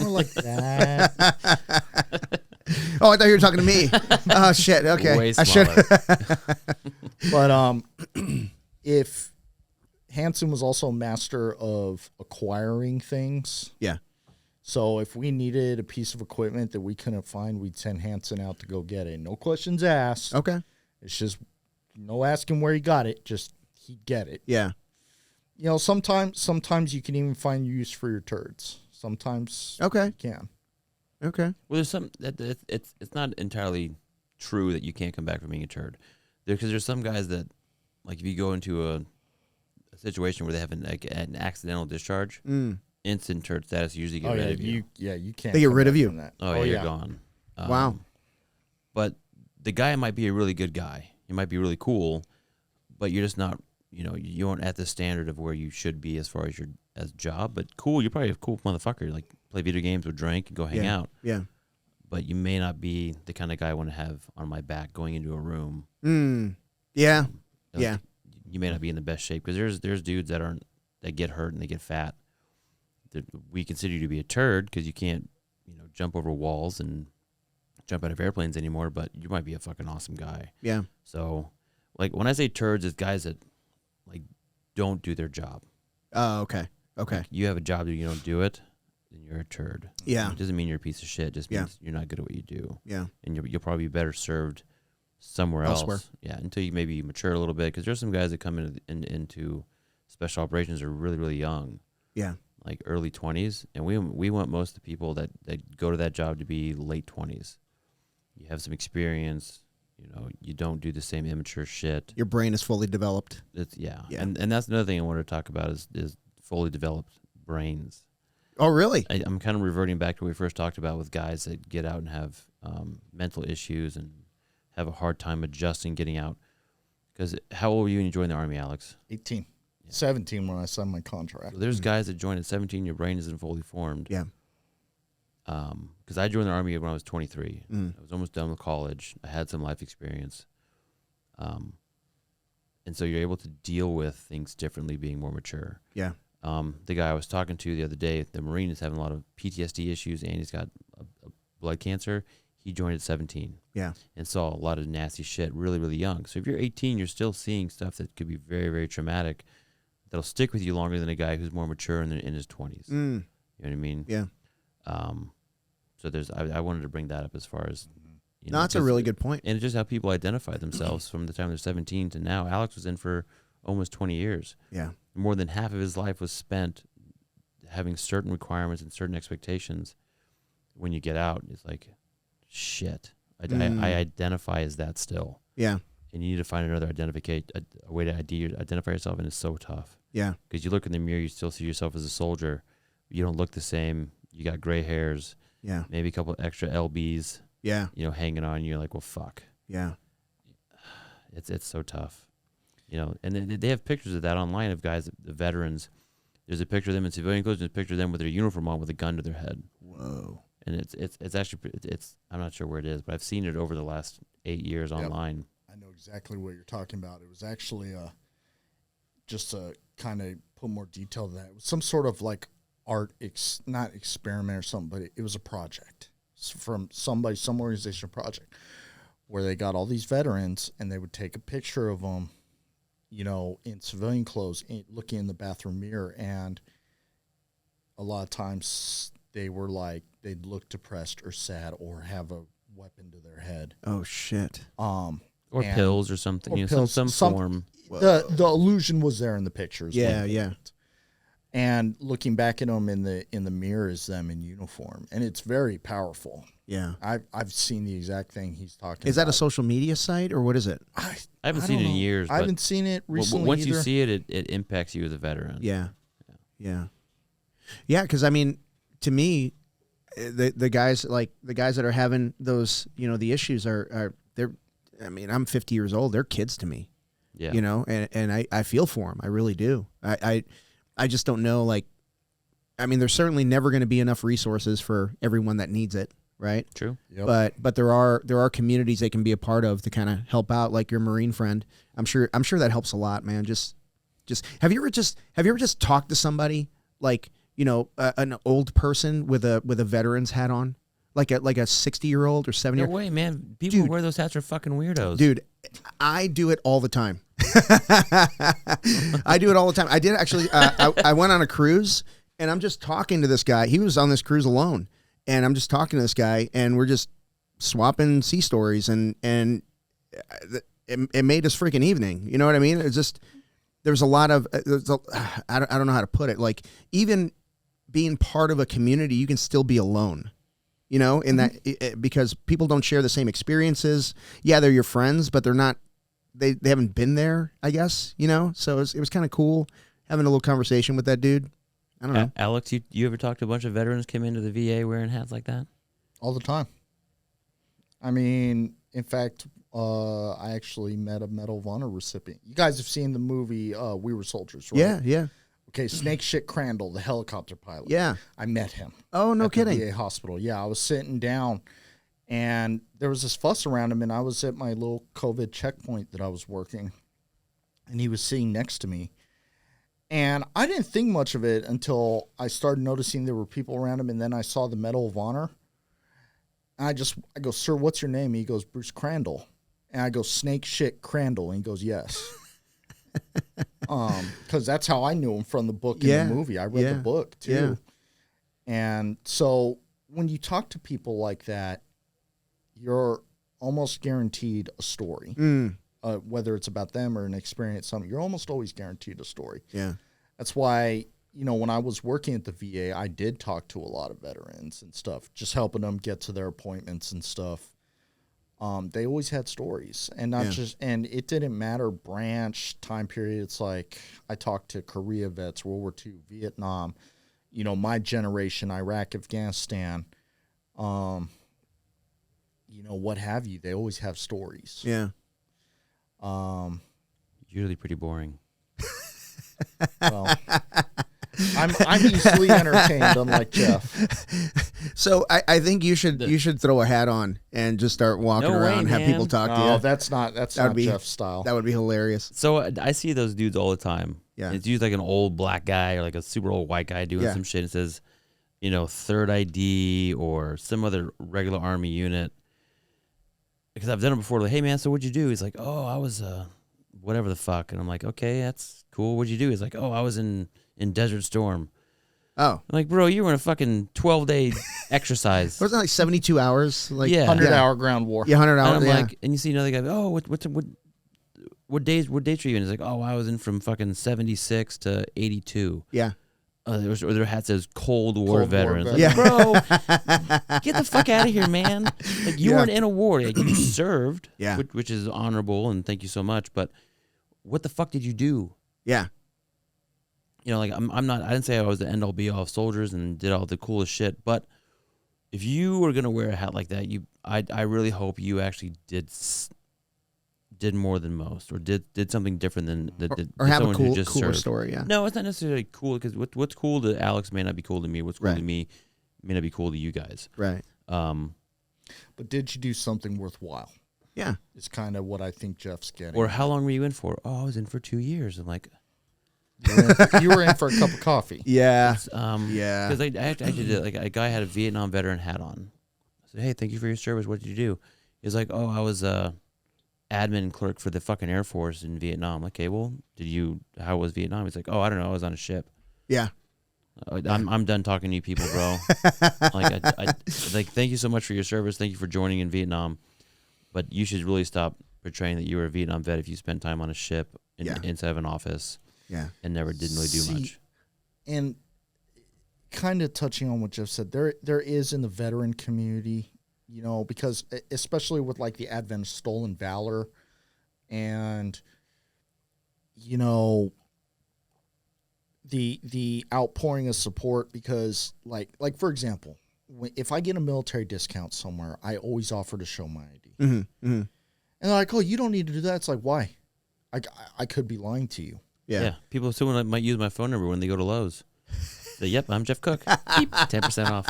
More like that. Oh, I thought you were talking to me. Oh, shit. Okay. Way I should. But if Hanson was also a master of acquiring things. Yeah. So if we needed a piece of equipment that we couldn't find, we'd send Hanson out to go get it. No questions asked. Okay. It's just no asking where he got it. Just he'd get it. Yeah. You know, sometimes you can even find use for your turds. Sometimes Okay. you can. Okay. Well, there's some it's not entirely true that you can't come back from being a turd, because there's some guys that, like, if you go into a situation where they have an accidental discharge, instant turd status usually get rid of you. You can't. They get rid of you. From that. Oh, yeah, you're gone. Wow. But the guy might be a really good guy. He might be really cool, but you're just not. You know, you aren't at the standard of where you should be as far as your job. But cool, you're probably a cool motherfucker. Like, play video games or drink and go hang out. Yeah. But you may not be the kind of guy I want to have on my back going into a room. Yeah. Like, Yeah. You may not be in the best shape, because there's dudes that get hurt and they get fat. We consider you to be a turd because you can't, jump over walls and jump out of airplanes anymore. But you might be a fucking awesome guy. Yeah. So, like, when I say turds, it's guys that, like, don't do their job. Oh, okay. Okay. Like, you have a job that you don't do it, then you're a turd. Yeah. It doesn't mean you're a piece of shit. It just means you're not good at what you do. Yeah. And you'll probably be better served somewhere Elsewhere. else. Yeah, until you maybe mature a little bit. Because there's some guys that come into special operations are really, really young. Yeah. Like early 20s. And we want most of the people that go to that job to be late 20s. You have some experience. You don't do the same immature shit. Your brain is fully developed. Yeah. And that's another thing I want to talk about is fully developed brains. Oh, really? I'm kind of reverting back to what we first talked about with guys that get out and have mental issues and have a hard time adjusting getting out. Because how old were you when you joined the Army, Alex? 18. Yeah. 17 when I signed my contract. So there's guys that join at 17, your brain isn't fully formed. Yeah. Because I joined the Army when I was 23. I was almost done with college. I had some life experience. And so you're able to deal with things differently, being more mature. Yeah. The guy I was talking to the other day, the Marine, is having a lot of PTSD issues, and he's got a blood cancer. He joined at 17. Yeah. And saw a lot of nasty shit really, really young. So if you're 18, you're still seeing stuff that could be very, very traumatic that'll stick with you longer than a guy who's more mature in his 20s. You know what I mean? Yeah. So I wanted to bring that up as far as, no, that's a really good point. And it's just how people identify themselves from the time they're 17 to now. Alex was in for almost 20 years. Yeah. More than half of his life was spent having certain requirements and certain expectations. When you get out, it's like, shit. I identify as that still. Yeah. And you need to find another a way to identify yourself, and it's so tough. Yeah. Because you look in the mirror, you still see yourself as a soldier. You don't look the same. You got gray hairs. Yeah. Maybe a couple of extra LBs. Yeah. Hanging on. You're like, well, fuck. Yeah. It's so tough. And they have pictures of that online of guys, the veterans. There's a picture of them in civilian clothes, and a picture of them with their uniform on with a gun to their head. Whoa. And it's actually I'm not sure where it is, but I've seen it over the last 8 years online. I know exactly what you're talking about. It was actually just to kind of put more detail to that. It was some sort of like art, not experiment or something, but it was a project from some organization project where they got all these veterans and they would take a picture of them, in civilian clothes, looking in the bathroom mirror. And a lot of times they were like, they'd look depressed or sad or have a weapon to their head. Oh, shit. Or pills or something. Or pills, some form. The illusion was there in the pictures. Yeah, yeah. And looking back at them in the mirror is them in uniform, and it's very powerful. Yeah, I've seen the exact thing he's talking about. Is that a social media site, or what is it? I haven't seen it in years. I haven't seen it recently. Once either. you see it, it impacts you as a veteran. Yeah. Because I mean, to me, the guys that are having those, the issues are they're. I mean, I'm 50 years old. They're kids to me. Yeah. And I feel for them. I really do. I just don't know. Like, I mean, there's certainly never going to be enough resources for everyone that needs it. Right. True. Yep. But there are communities they can be a part of to kind of help out, like your Marine friend. I'm sure that helps a lot, man. Just have you ever just talked to somebody like, an old person with a veteran's hat on, like a 60-year-old or 70? No way, man. People who wear those hats are fucking weirdos. Dude, I do it all the time. I do it all the time. I did actually. I went on a cruise and I'm just talking to this guy. He was on this cruise alone. And I'm just talking to this guy, and we're just swapping sea stories, and it made us freaking evening. You know what I mean? It's just there's a lot of I don't know how to put it. Like, even being part of a community, you can still be alone. In that because people don't share the same experiences. Yeah, they're your friends, but they're not. They haven't been there, I guess. So it was kind of cool having a little conversation with that dude. I don't know. Alex, you ever talked to a bunch of veterans came into the VA wearing hats like that? All the time. I mean, in fact, I actually met a Medal of Honor recipient. You guys have seen the movie We Were Soldiers, right? Yeah. Okay, Snake Shit Crandall, the helicopter pilot. Yeah. I met him. Oh, no kidding. The VA hospital. Yeah, I was sitting down, and there was this fuss around him, and I was at my little COVID checkpoint that I was working, and he was sitting next to me. And I didn't think much of it until I started noticing there were people around him, and then I saw the Medal of Honor. And I go, "Sir, what's your name?" He goes, "Bruce Crandall." And I go, "Snake Shit Crandall." And he goes, "Yes." Because that's how I knew him from the book and the movie. I read the book too. Yeah. And so when you talk to people like that, you're almost guaranteed a story. Whether it's about them or an experience, something, you're almost always guaranteed a story. Yeah. That's why, when I was working at the VA, I did talk to a lot of veterans and stuff, just helping them get to their appointments and stuff. They always had stories, and and it didn't matter branch, time period. It's like I talked to Korea vets, World War II, Vietnam, my generation, Iraq, Afghanistan, what have you. They always have stories. Yeah. Usually pretty boring. Well, I'm easily entertained, unlike Jeff. So I think you should throw a hat on and just start walking around and have people talk to you. Oh, that's not Jeff's style. That would be hilarious. So I see those dudes all the time. Yeah. It's usually like an old black guy or like a super old white guy doing some shit and says, third ID or some other regular Army unit. Because I've done it before. Like, "Hey, man, so what'd you do?" He's like, "Oh, I was whatever the fuck." And I'm like, "Okay, that's cool. What'd you do?" He's like, "Oh, I was in Desert Storm." Oh. I'm like, "Bro, you were in a fucking 12-day exercise." Wasn't it like 72 hours? Like 100-hour ground war. Yeah, 100 hours. And I'm like, and you see another guy, "Oh, what dates were you in?" He's like, "Oh, I was in from fucking 76 to 82." Yeah. Their hat says Cold War veterans. Like, yeah. Bro, get the fuck out of here, man. Like, you weren't in a war. Like, you served, which is honorable, and thank you so much. But what the fuck did you do? Yeah. Like, I didn't say I was the end-all be-all of soldiers and did all the coolest shit. But if you were going to wear a hat like that, I really hope you actually did more than most, or did something different than or have someone a cool, who just cooler served. story. Yeah. No, it's not necessarily cool, because what's cool to Alex may not be cool to me. What's cool to me may not be cool to you guys. Right. But did you do something worthwhile? Yeah. It's kind of what I think Jeff's getting. Or how long were you in for? Oh, I was in for 2 years. I'm like, you were in for a cup of coffee. Yeah. Yeah. Because I actually did. Like, a guy had a Vietnam veteran hat on. I said, "Hey, thank you for your service. What did you do?" He's like, "Oh, I was admin clerk for the fucking Air Force in Vietnam." Like, "Okay, well, how was Vietnam?" He's like, "Oh, I don't know. I was on a ship." Yeah. I'm done talking to you people, bro. Like, thank you so much for your service. Thank you for joining in Vietnam. But you should really stop portraying that you were a Vietnam vet if you spent time on a ship inside of an office. Yeah. And never didn't really do much. and kind of touching on what Jeff said, there is in the veteran community, you know, because especially with like the advent of stolen valor and, you know, the outpouring of support, because like for example, if I get a military discount somewhere, I always offer to show my ID. Mm-hmm, mm-hmm. And they're like, oh, you don't need to do that. It's like, why? I could be lying to you. Yeah. People still might use my phone number when they go to Lowe's. Say, yep, I'm Jeff Cook. 10% off.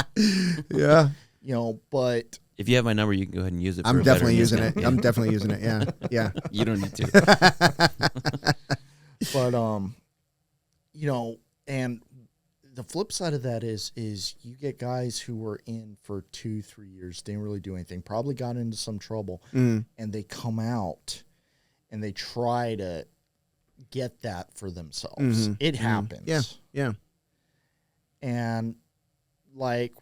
Yeah. You know, but if you have my number, you can go ahead and use it. I'm definitely using it. I'm definitely using it. Yeah. Yeah. You don't need to. But, you know, and the flip side of that is you get guys who were in for 2-3 years, didn't really do anything, probably got into some trouble, and they come out and they try to get that for themselves. It happens. Yeah. Yeah. And like,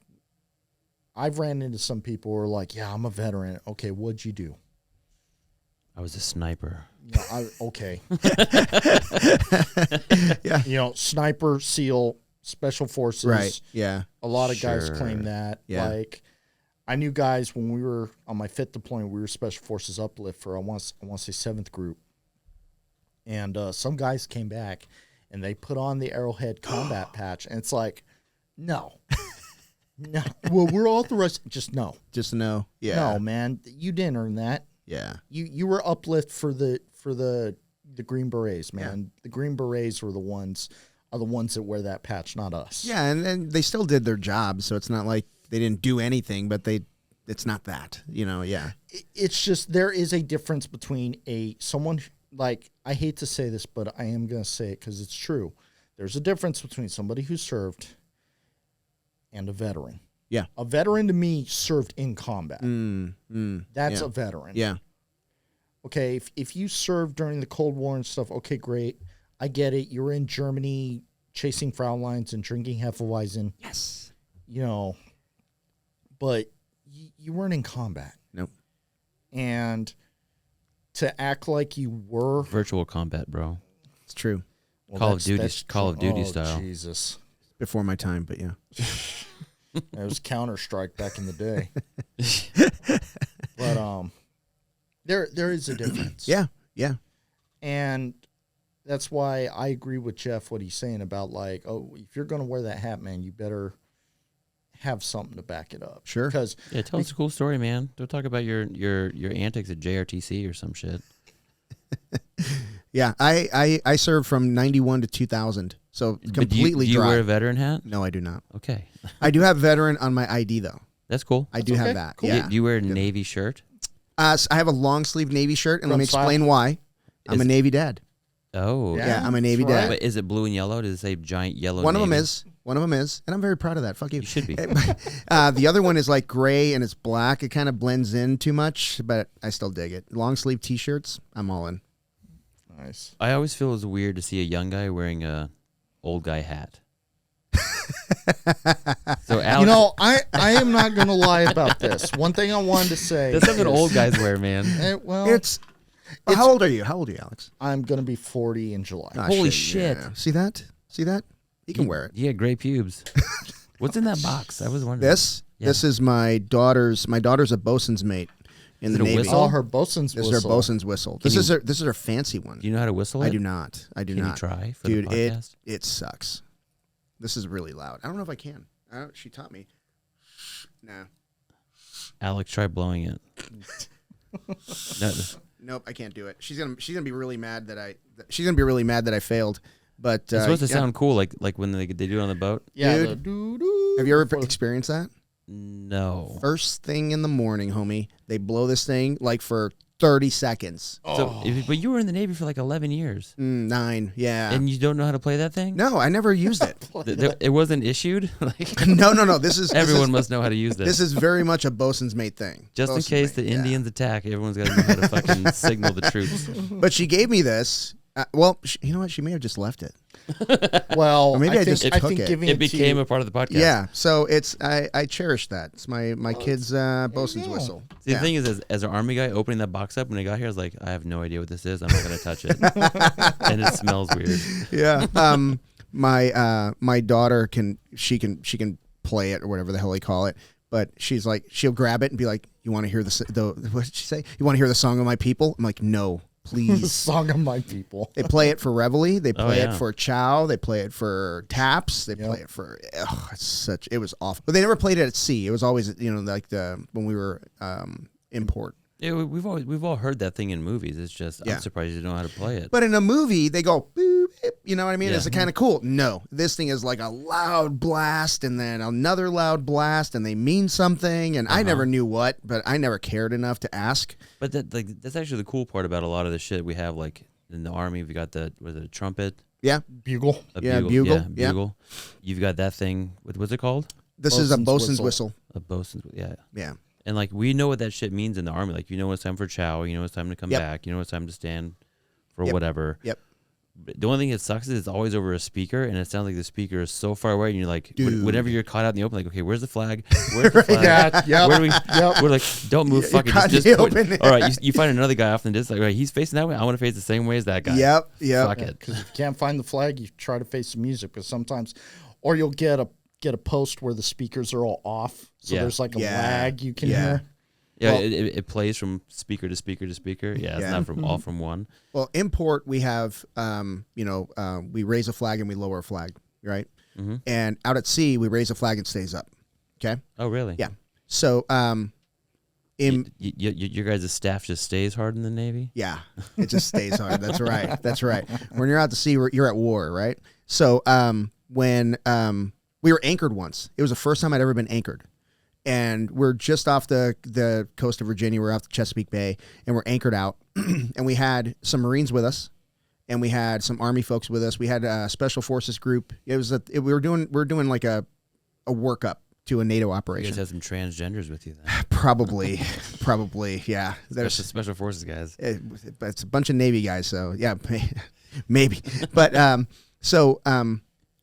I've ran into some people who are like, yeah, I'm a veteran. Okay, what'd you do? I was a sniper. Yeah, okay. Yeah. You know, sniper, SEAL, special forces. Right. Yeah. A lot of guys claim that. Yeah. Like, I knew guys when we were on my 5th deployment, we were special forces uplift for, I want to say 7th group. And some guys came back and they put on the Arrowhead combat patch. And it's like, no. No. Well, we're authorized. Just no. Just no. Yeah. No, man. You didn't earn that. Yeah. You were uplift for the Green Berets, man. Yeah. The Green Berets are the ones that wear that patch, not us. Yeah, and they still did their job, so it's not like they didn't do anything, but it's not that, you know, yeah. It's just there is a difference between someone, like, I hate to say this, but I am going to say it because it's true. There's a difference between somebody who served and a veteran. Yeah. A veteran to me served in combat. That's a veteran. Yeah. Okay, if you served during the Cold War and stuff, okay, great. I get it. You were in Germany chasing Fraulines and drinking Hefeweizen. Yes. You know, but you weren't in combat. Nope. And to act like you were. Virtual combat, bro. It's true. Well, Call of Duty style. Jesus. Before my time, but yeah. It was Counter-Strike back in the day. But there is a difference. Yeah, yeah. And that's why I agree with Jeff what he's saying about, like, oh, if you're going to wear that hat, man, you better have something to back it up. Sure. Because tell us a cool story, man. Don't talk about your antics at JRTC or some shit. Yeah, I served from 91 to 2000, so completely do you dry. wear a veteran hat? No, I do not. Okay. I do have veteran on my ID, though. That's cool. I do have that. Cool. Yeah. Do you wear a Navy shirt? So I have a long sleeve Navy shirt, and let me explain why. I'm a Navy dad. Oh. Yeah, I'm a Navy dad. But is it blue and yellow? Does it say giant yellow One Navy? of them is. One of them is. And I'm very proud of that. Fuck you. You should be. The other one is like gray and it's black. It kind of blends in too much, but I still dig it. Long sleeve T-shirts, I'm all in. Nice. I always feel it's weird to see a young guy wearing a old guy hat. So Alex, you know, I am not going to lie about this. One thing I wanted to say. That's something old guys wear, man. Well, it's how old are you? How old are you, Alex? I'm going to be 40 in July. Holy shit. Yeah. See that? See that? You can wear it. Yeah, gray pubes. What's in that box? I was wondering. This is my daughter's. My daughter's a bosun's mate in the Navy. Oh, her bosun's whistle. This is her bosun's whistle. This is her fancy one. Do you know how to whistle it? I do not. I do not. Can you try for Dude, the podcast? it sucks. This is really loud. I don't know if I can. She taught me. No. Alex, try blowing it. No. Nope, I can't do it. She's gonna be really mad that I failed. But it's supposed to sound cool, like when they do it on the boat. Yeah. Dude, have you ever experienced that? No. First thing in the morning, homie, they blow this thing like for 30 seconds. But you were in the Navy for like 11 years. 9, yeah. And you don't know how to play that thing? No, I never used it. It wasn't issued? No. Everyone must know how to use this. This is very much a bosun's mate thing. Just in case the Indians attack, everyone's got to know how to fucking signal the troops. But she gave me this. You know what? She may have just left it. Well, or maybe I think took it. giving It became a part of the podcast. Yeah, so I cherish that. It's my kid's bosun's whistle. See, the thing is, as an Army guy opening that box up when I got here, I was like, I have no idea what this is. I'm not going to touch it. And it smells weird. Yeah. my daughter can play it or whatever the hell they call it, but she's like, she'll grab it and be like, you want to hear the what did she say? You want to hear the song of my people? I'm like, no, please. Song of my people. They play it for Reveille. They play it for Chow. They play it for Taps. They play it for. Oh, it was awful. But they never played it at sea. It was always like when we were import. Yeah, we've all heard that thing in movies. It's just I'm surprised you don't know how to play it. But in a movie, they go boop, beep, you know what I mean? It's kind of cool. No, this thing is like a loud blast and then another loud blast, and they mean something. And I never knew what, but I never cared enough to ask. But that's actually the cool part about a lot of the shit we have. Like in the Army, we got a trumpet. Yeah, bugle. Bugle. Yeah, bugle. You've got that thing. What's it called? This is a bosun's whistle. A bosun's. Yeah. Yeah. And, like, we know what that shit means in the Army. Like, you know it's time for chow. You know it's time to come back. You know it's time to stand for whatever. Yep. But the only thing that sucks is it's always over a speaker, and it sounds like the speaker is so far away, and you're like, whenever you're caught out in the open, like, okay, where's the flag? Where's the flag? Where do we, we're like, don't move, fucking just all right, you find another guy off in the distance, like, all right, he's facing that way, I want to face the same way as that guy. Yep. Fuck it. Because if you can't find the flag, you try to face the music, because sometimes, or you'll get a post where the speakers are all off, so there's like a lag you can hear. Yeah, it plays from speaker to speaker to speaker. Yeah, it's not from all from one. Well, import, we have, we raise a flag and we lower a flag, right? Mm-hmm. And out at sea, we raise a flag and stays up. Okay. Oh, really? Yeah. So, your guys' staff just stays hard in the Navy? Yeah, it just stays hard. That's right. That's right. When you're out to sea, you're at war, right? So, when we were anchored once, it was the first time I'd ever been anchored. And we're just off the coast of Virginia. We're off the Chesapeake Bay, and we're anchored out. And we had some Marines with us, and we had some Army folks with us. We had a Special Forces group. We were doing like a workup to a NATO operation. You guys had some transgenders with you then. Probably, yeah. There's the Special Forces guys. It's a bunch of Navy guys, so yeah, maybe. But I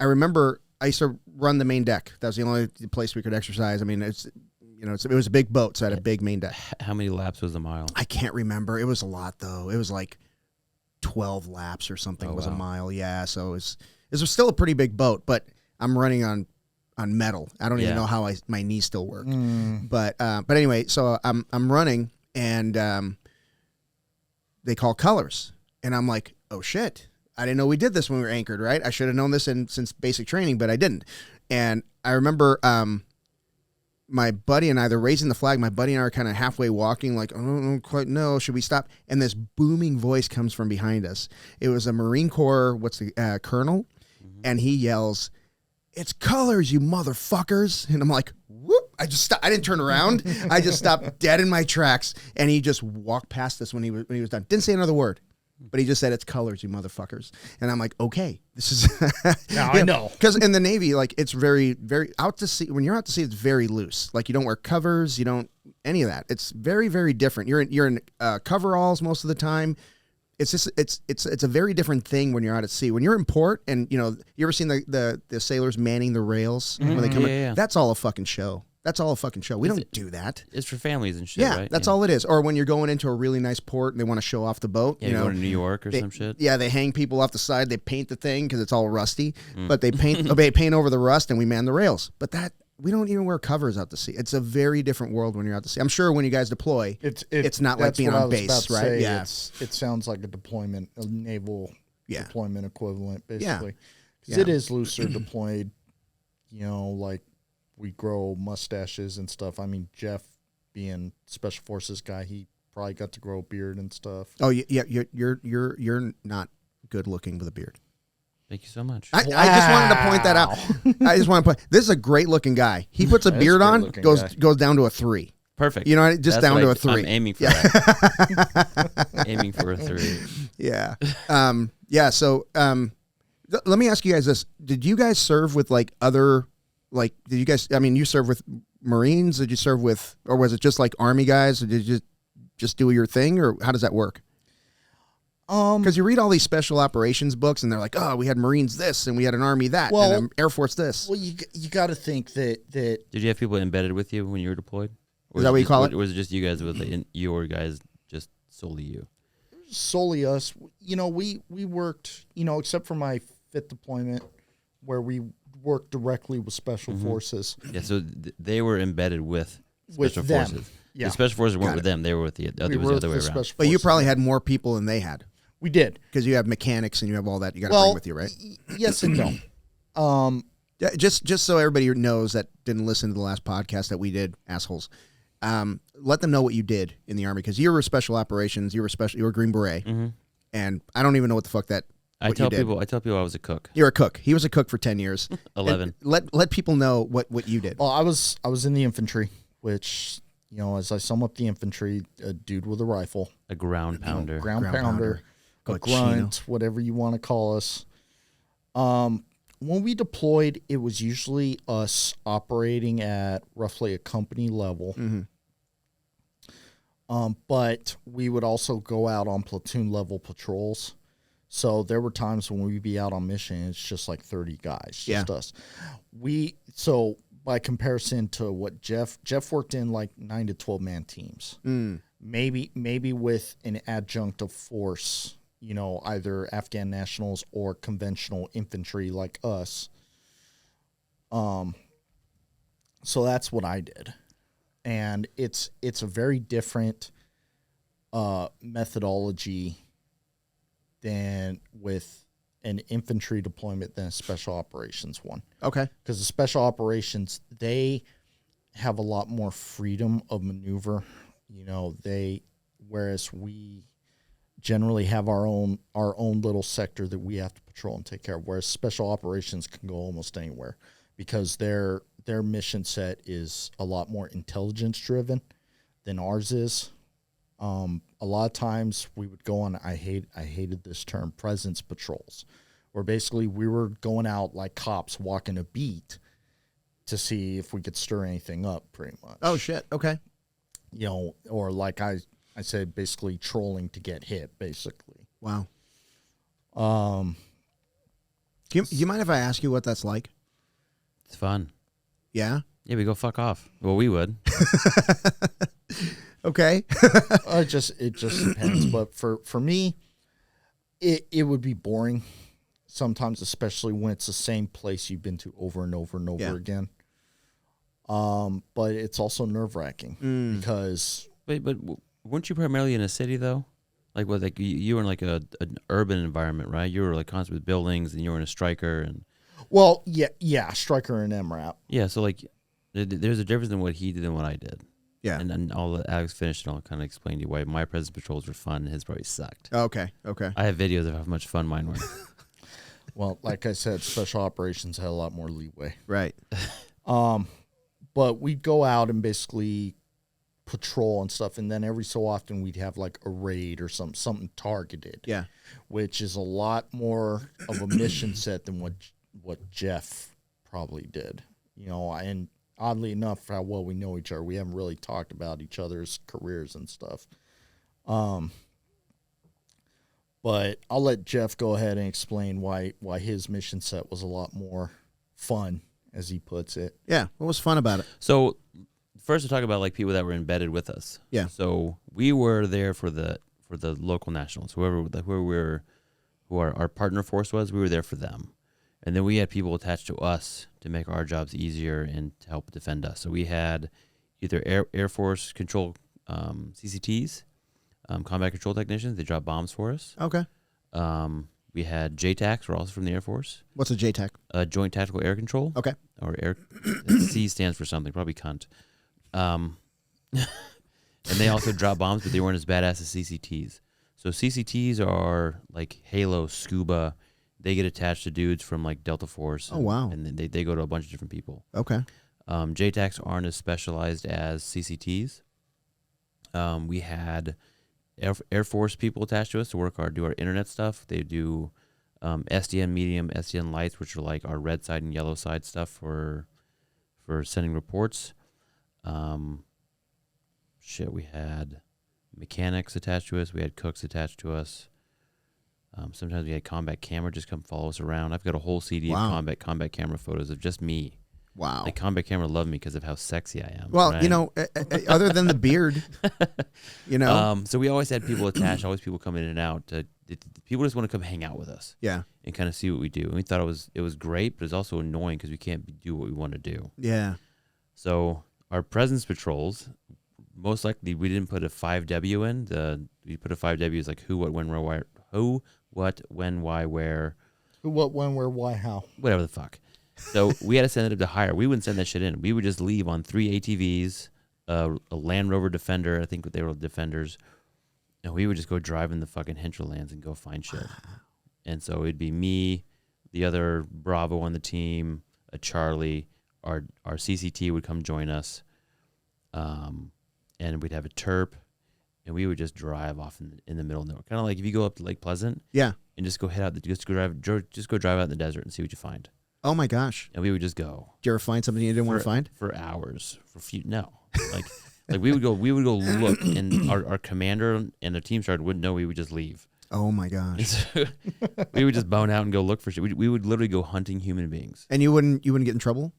remember I used to run the main deck. That was the only place we could exercise. I mean, it was a big boat, so I had a big main deck. How many laps was a mile? I can't remember. It was a lot, though. It was like 12 laps or something a mile. Yeah, so it was still a pretty big boat, but I'm running on metal. I don't even know how my knees still work. But anyway, so I'm running, and they call colors, and I'm like, oh shit. I didn't know we did this when we were anchored, right? I should have known this since basic training, but I didn't. And I remember my buddy and I, they're raising the flag. My buddy and I are kind of halfway walking, like, I don't quite know. Should we stop? And this booming voice comes from behind us. It was a Marine Corps, colonel? Mm-hmm. And he yells, "It's colors, you motherfuckers." And I'm like, whoop. I just stopped. I didn't turn around. I just stopped dead in my tracks. And he just walked past us when he was done. Didn't say another word. But he just said, "It's colors, you motherfuckers." And I'm like, okay, this is... I know. Because in the Navy, like, it's very, very... out to sea. When you're out to sea, it's very loose. Like, you don't wear covers. You don't... any of that. It's very, very different. You're in coveralls most of the time. It's just... It's a very different thing when you're out at sea. When you're in port and, you ever seen the sailors manning the rails when they come in? Yeah. That's all a fucking show. That's all a fucking show. We don't do that. It's for families and shit, right? That's all it is. Or when you're going into a really nice port and they want to show off the boat. Yeah, going to New York or some shit. Yeah, they hang people off the side. They paint the thing because it's all rusty. But they paint over the rust and we man the rails. But we don't even wear covers out to sea. It's a very different world when you're out to sea. I'm sure when you guys deploy, it's not like being on base, right? Yeah, it sounds like a naval deployment equivalent, basically. Because it is looser deployed, like... we grow mustaches and stuff. I mean, Jeff, being Special Forces guy, he probably got to grow a beard and stuff. Oh yeah, you're not good looking with a beard. Thank you so much. I just wanted to point that out. I just want to point. This is a great looking guy. He puts a beard on, goes down to a 3. Perfect. Just That's down to a 3. I'm aiming for that. Aiming for a 3. Yeah. So let me ask you guys this: did you guys serve with like other? Like, did you guys, you served with Marines? Did you serve with, or was it just like Army guys? Or did you just do your thing, or how does that work? Because you read all these special operations books, and they're like, oh, we had Marines this, and we had an Army that, and an Air Force this. Well, you got to think that... Did you have people embedded with you when you were deployed? Or is that what you call it? Or was it just you guys your guys, just solely you? Solely us. We worked, except for my 5th deployment, where we worked directly with Special Forces. Yeah, so they were embedded with Special Forces. Yeah. The Special Forces weren't with them; they were with the other way around. But you probably had more people than they had. We did, because you have mechanics and you have all that you got to bring with you, right? Yes and no. Just so everybody knows that didn't listen to the last podcast that we did, assholes. Let them know what you did in the Army, because you were special operations, you were a Green Beret, and I don't even know what the fuck that. I tell people I was a cook. You're a cook. He was a cook for 10 years. 11. Let people know what you did. Well, I was in the infantry, which, as I sum up the infantry, a dude with a rifle, a ground pounder, ground pounder, a grunt, whatever you want to call us. When we deployed, it was usually us operating at roughly a company level. But we would also go out on platoon level patrols. So there were times when we'd be out on mission, it's just like 30 guys, just us. So by comparison to what Jeff worked in like 9 to 12 man teams, maybe with an adjunct of force, either Afghan nationals or conventional infantry like us. So that's what I did. And it's a very different methodology than with an infantry deployment than a special operations one. Okay. Because the special operations, they have a lot more freedom of maneuver. Whereas we generally have our own little sector that we have to patrol and take care of, whereas special operations can go almost anywhere because their mission set is a lot more intelligence driven than ours is. A lot of times we would go on, I hated this term, presence patrols, where basically we were going out like cops walking a beat to see if we could stir anything up, pretty much. Oh shit. Okay. Or like I said, basically trolling to get hit, basically. Wow. Do you mind if I ask you what that's like? It's fun. Yeah? Yeah, we go fuck off. Well, we would. Okay. It just depends. But for me, it would be boring sometimes, especially when it's the same place you've been to over and over and over again. But it's also nerve-wracking because... But weren't you primarily in a city, though? Like, you were in like an urban environment, right? You were like constantly with buildings, and you were in a striker, and... Well, yeah, striker and MRAP. Yeah, so like, there's a difference in what he did and what I did. Yeah. And then I'll let Alex finish, and I'll kind of explain to you why my presence patrols were fun, and his probably sucked. Okay. I have videos of how much fun mine were. Well, like I said, special operations had a lot more leeway. Right. But we'd go out and basically patrol and stuff, and then every so often we'd have like a raid or something targeted. Yeah. Which is a lot more of a mission set than what Jeff probably did. And oddly enough, how well we know each other, we haven't really talked about each other's careers and stuff. But I'll let Jeff go ahead and explain why his mission set was a lot more fun, as he puts it. Yeah. What was fun about it? So first, to talk about like people that were embedded with us. Yeah. So we were there for the local nationals, who our partner force was. We were there for them, and then we had people attached to us to make our jobs easier and to help defend us. So we had either Air Force control CCTs, combat control technicians. They dropped bombs for us. Okay. We had JTACs. We're also from the Air Force. What's a JTAC? Joint Tactical Air Control. Okay. Or air. C stands for something. Probably cunt. And they also drop bombs, but they weren't as badass as CCTs. So CCTs are like Halo, Scuba. They get attached to dudes from like Delta Force. Oh, wow. And then they go to a bunch of different people. Okay. JTACs aren't as specialized as CCTs. We had Air Force people attached to us to do our internet stuff. They do SDN medium, SDN lights, which are like our red side and yellow side stuff for sending reports. We had mechanics attached to us. We had cooks attached to us. Sometimes we had combat camera just come follow us around. I've got a whole CD of combat camera photos of just me Wow. Like combat camera loved me because of how sexy I am. Well, right? you know, other than the beard, you know. So we always had people attached, always people coming in and out. People just want to come hang out with us. Yeah. And kind of see what we do. And we thought it was great, but it's also annoying because we can't do what we want to do. Yeah. So our presence patrols, most likely we didn't put a 5W in. We put a 5W as like who, what, when, where, why, who, what, when, why, where. Who, what, when, where, why, how. Whatever the fuck. So we had to send it up to hire. We wouldn't send that shit in. We would just leave on 3 ATVs, a Land Rover Defender. I think they were Defenders. And we would just go drive in the fucking hinterlands and go find shit. And so it'd be me, the other Bravo on the team, a Charlie, our CCT would come join us. And we'd have a Terp. And we would just drive off in the middle of nowhere. Kind of like if you go up to Lake Pleasant. Yeah. And just go head out, just go drive out in the desert and see what you find. Oh my gosh! And we would just go. Did you ever find something you didn't want to find for hours? No, like we would go look, and our commander and the team sergeant wouldn't know. We would just leave. Oh my gosh! We would just bone out and go look for shit. We would literally go hunting human beings. And you wouldn't get in trouble?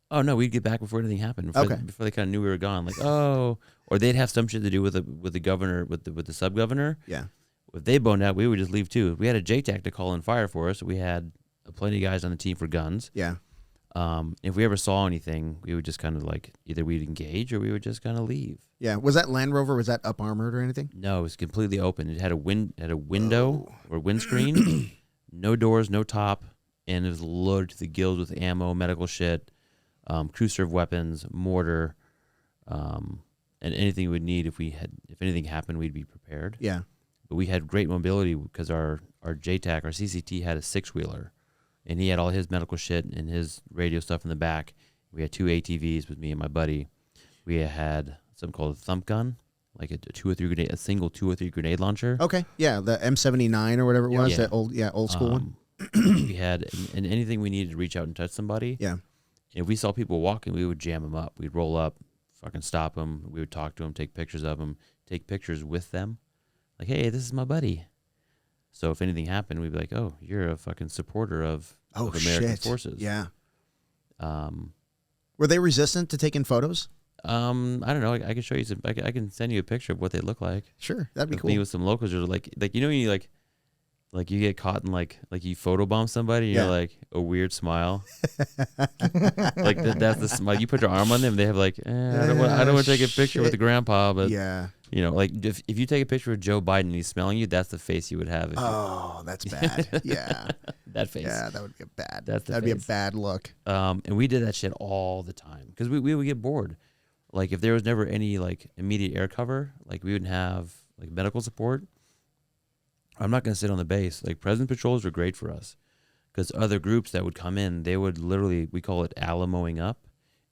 Oh no, we'd get back before anything happened. Before they kind of knew we were gone. Like or they'd have some shit to do with the governor, with the sub governor. Yeah. If they boned out, we would just leave too. We had a JTAC to call in fire for us. We had plenty of guys on the team for guns. Yeah. If we ever saw anything, we would just kind of like either we'd engage or we would just kind of leave. Yeah. Was that Land Rover? Was that up armored or anything? No, it was completely open. It had a window or windscreen, no doors, no top, and it was loaded to the gills with ammo, medical shit, crew serve weapons, mortar, and anything we would need if anything happened, we'd be prepared. Yeah. But we had great mobility because our JTAC, our CCT had a 6-wheeler. And he had all his medical shit and his radio stuff in the back. We had 2 ATVs with me and my buddy. We had something called a thump gun, like a single 2 or 3 grenade launcher. Okay, yeah, the M79 or whatever it was, that old school one. We had and anything we needed to reach out and touch somebody. Yeah. If we saw people walking, we would jam them up. We'd roll up, fucking stop them. We would talk to them, take pictures of them, take pictures with them. Like, hey, this is my buddy. So if anything happened, we'd be like, "Oh, you're a fucking supporter of American forces." Yeah. Were they resistant to taking photos? I don't know. I can show you some. I can send you a picture of what they look like. Sure, that'd be cool. Me with some locals, are like you know, when you like you get caught in like you photobomb somebody, and you're like a weird smile. Like that's the smile. You put your arm on them, they have like, I don't want to take a picture with the grandpa, but yeah. You know, like if you take a picture of Joe Biden and he's smelling you, that's the face you would have. That's bad. Yeah. That face. Yeah, that would be bad. That'd be a bad look. And we did that shit all the time because we would get bored. Like if there was never any like immediate air cover, like we wouldn't have like medical support. I'm not going to sit on the base. Like presence patrols were great for us because other groups that would come in, they would literally, we call it Alamoing up,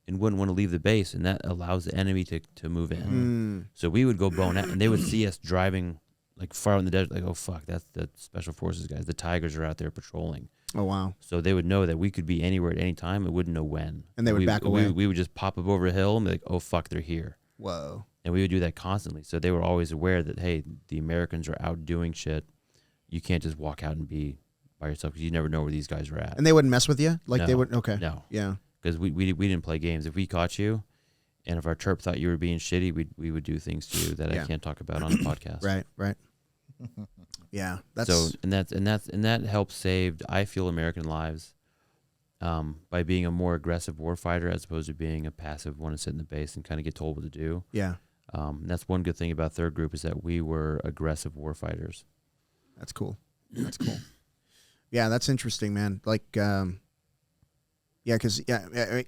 and wouldn't want to leave the base, and that allows the enemy to move in. So we would go bone out, and they would see us driving like far out in the desert, like, oh fuck, that's the special forces guys. The Tigers are out there patrolling. Oh wow! So they would know that we could be anywhere at any time, and wouldn't know when. And they would back away. We would just pop up over a hill and be like, oh fuck, they're here. Whoa! And we would do that constantly. So they were always aware that hey, the Americans are out doing shit. You can't just walk out and be by yourself because you never know where these guys are at. And they wouldn't mess with you, like No. they would. Okay. No. Yeah. Because we didn't play games. If we caught you, and if our Terp thought you were being shitty, we would do things to you that I can't talk about on the podcast. Right. Yeah, that's so, and that helps save, I feel, American lives, by being a more aggressive warfighter as opposed to being a passive one to sit in the base and kind of get told what to do. Yeah. That's one good thing about Third Group is that we were aggressive warfighters. That's cool. That's cool. Yeah, that's interesting, man. Like, because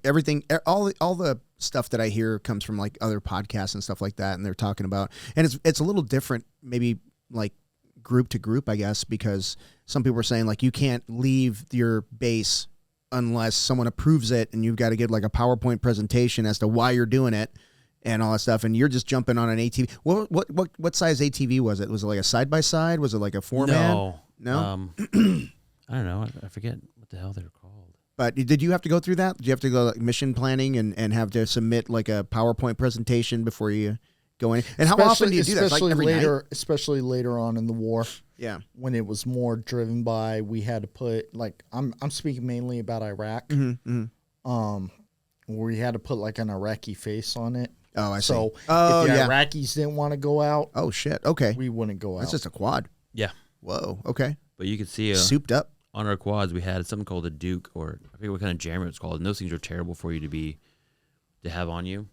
everything, all the stuff that I hear comes from like other podcasts and stuff like that, and they're talking about, and it's a little different, maybe like group to group, I guess, because some people are saying like you can't leave your base unless someone approves it, and you've got to give like a PowerPoint presentation as to why you're doing it and all that stuff, and you're just jumping on an ATV. What size ATV was it? Was it like a side by side? Was it like a 4-man? No. I don't know. I forget what the hell they were called. But did you have to go through that? Did you have to go like mission planning and have to submit like a PowerPoint presentation before you go in? And how often do you do that? Like every night? Especially later on in the war. Yeah. When it was more driven by, we had to put, like, I'm speaking mainly about Iraq. Mm-hmm, mm-hmm. where we had to put like an Iraqi face on it. Oh, I see. So if the Iraqis didn't want to go out, oh shit, okay, we wouldn't go out. That's just a quad. Yeah. Whoa. Okay. But you could see souped up on our quads. We had something called a Duke, or I forget what kind of jammer it's called. And those things are terrible for you to have on you.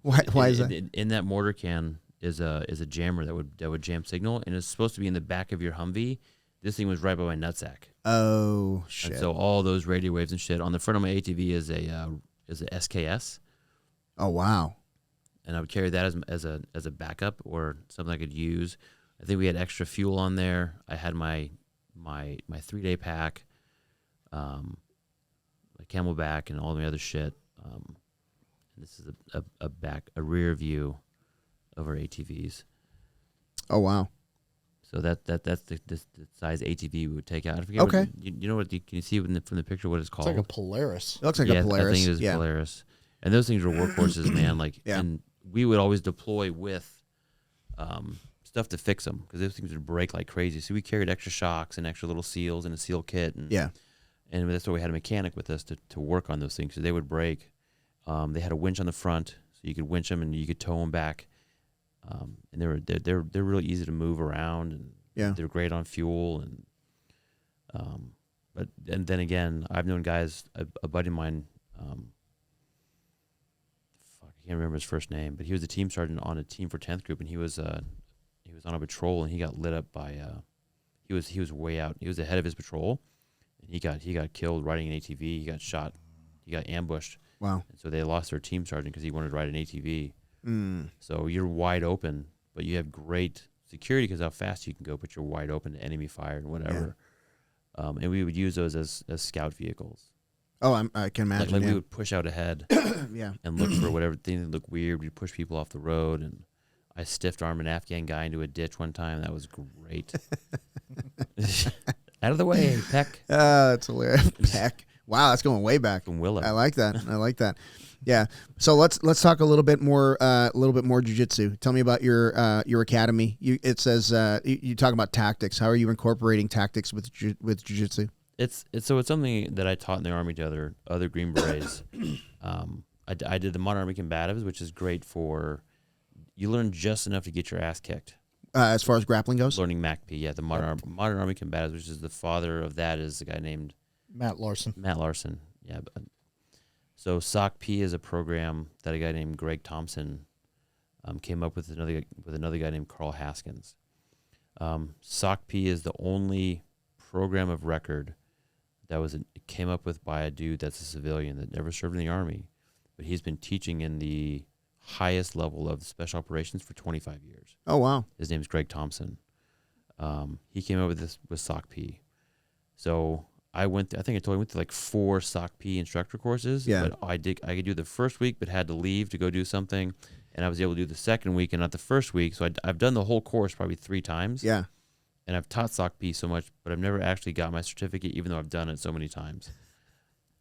Why is that? In that mortar can is a jammer that would jam signal, and it's supposed to be in the back of your Humvee. This thing was right by my nutsack. Oh shit! And so all those radio waves and shit on the front of my ATV is a SKS. Oh wow! And I would carry that as a backup or something I could use. I think we had extra fuel on there. I had my 3-day pack, my Camelback, and all the other shit. And this is a rear view of our ATVs. Oh wow! So that's the size ATV we would take out. I forget. Okay. You know what? Can you see from the picture what it's called? It's like a Polaris. It looks like a Polaris. I think it is a Polaris. And those things are workhorses, man. Like, and we would always deploy with stuff to fix them because those things would break like crazy. So we carried extra shocks and extra little seals and a seal kit. And, and that's why we had a mechanic with us to work on those things. So they would break. They had a winch on the front, so you could winch them and you could tow them back. And they're really easy to move around, and they're great on fuel. And then again, I've known guys. A buddy of mine, I can't remember his first name, but he was a team sergeant on a team for 10th Group, and he was on a patrol, and he got lit up by he was way out. He was ahead of his patrol, and he got killed riding an ATV. He got shot. He got ambushed. Wow! And so they lost their team sergeant because he wanted to ride an ATV. So you're wide open, but you have great security because how fast you can go, but you're wide open to enemy fire and whatever. And we would use those as scout vehicles. Oh, I can imagine. Like we would push out ahead and look for whatever things that look weird. We'd push people off the road. And I stiff-armed an Afghan guy into a ditch one time. That was great. Out of the way, Peck. That's hilarious. Peck. Wow, that's going way back. From Willow. I like that. I like that. Yeah. So let's talk a little bit more jiu-jitsu. Tell me about your academy. It says you talk about tactics. How are you incorporating tactics with jiu-jitsu? It's something that I taught in the Army to other Green Berets. I did the Modern Army Combatives, which is great for you learn just enough to get your ass kicked. As far as grappling goes? Learning MACP, the Modern Army Combatives, which is the father of that is a guy named Matt Larson. Yeah. So SOCP is a program that a guy named Greg Thompson came up with another guy named Carl Haskins. SOCP is the only program of record that came up with by a dude that's a civilian that never served in the Army, but he's been teaching in the highest level of special operations for 25 years. Oh wow! His name is Greg Thompson. He came up with this with SOCP. So I went to like 4 SOCP instructor courses. Yeah. But I could do the first week, but had to leave to go do something, and I was able to do the second week and not the first week. So I've done the whole course probably 3 times. Yeah. And I've taught SOCP so much, but I've never actually got my certificate, even though I've done it so many times.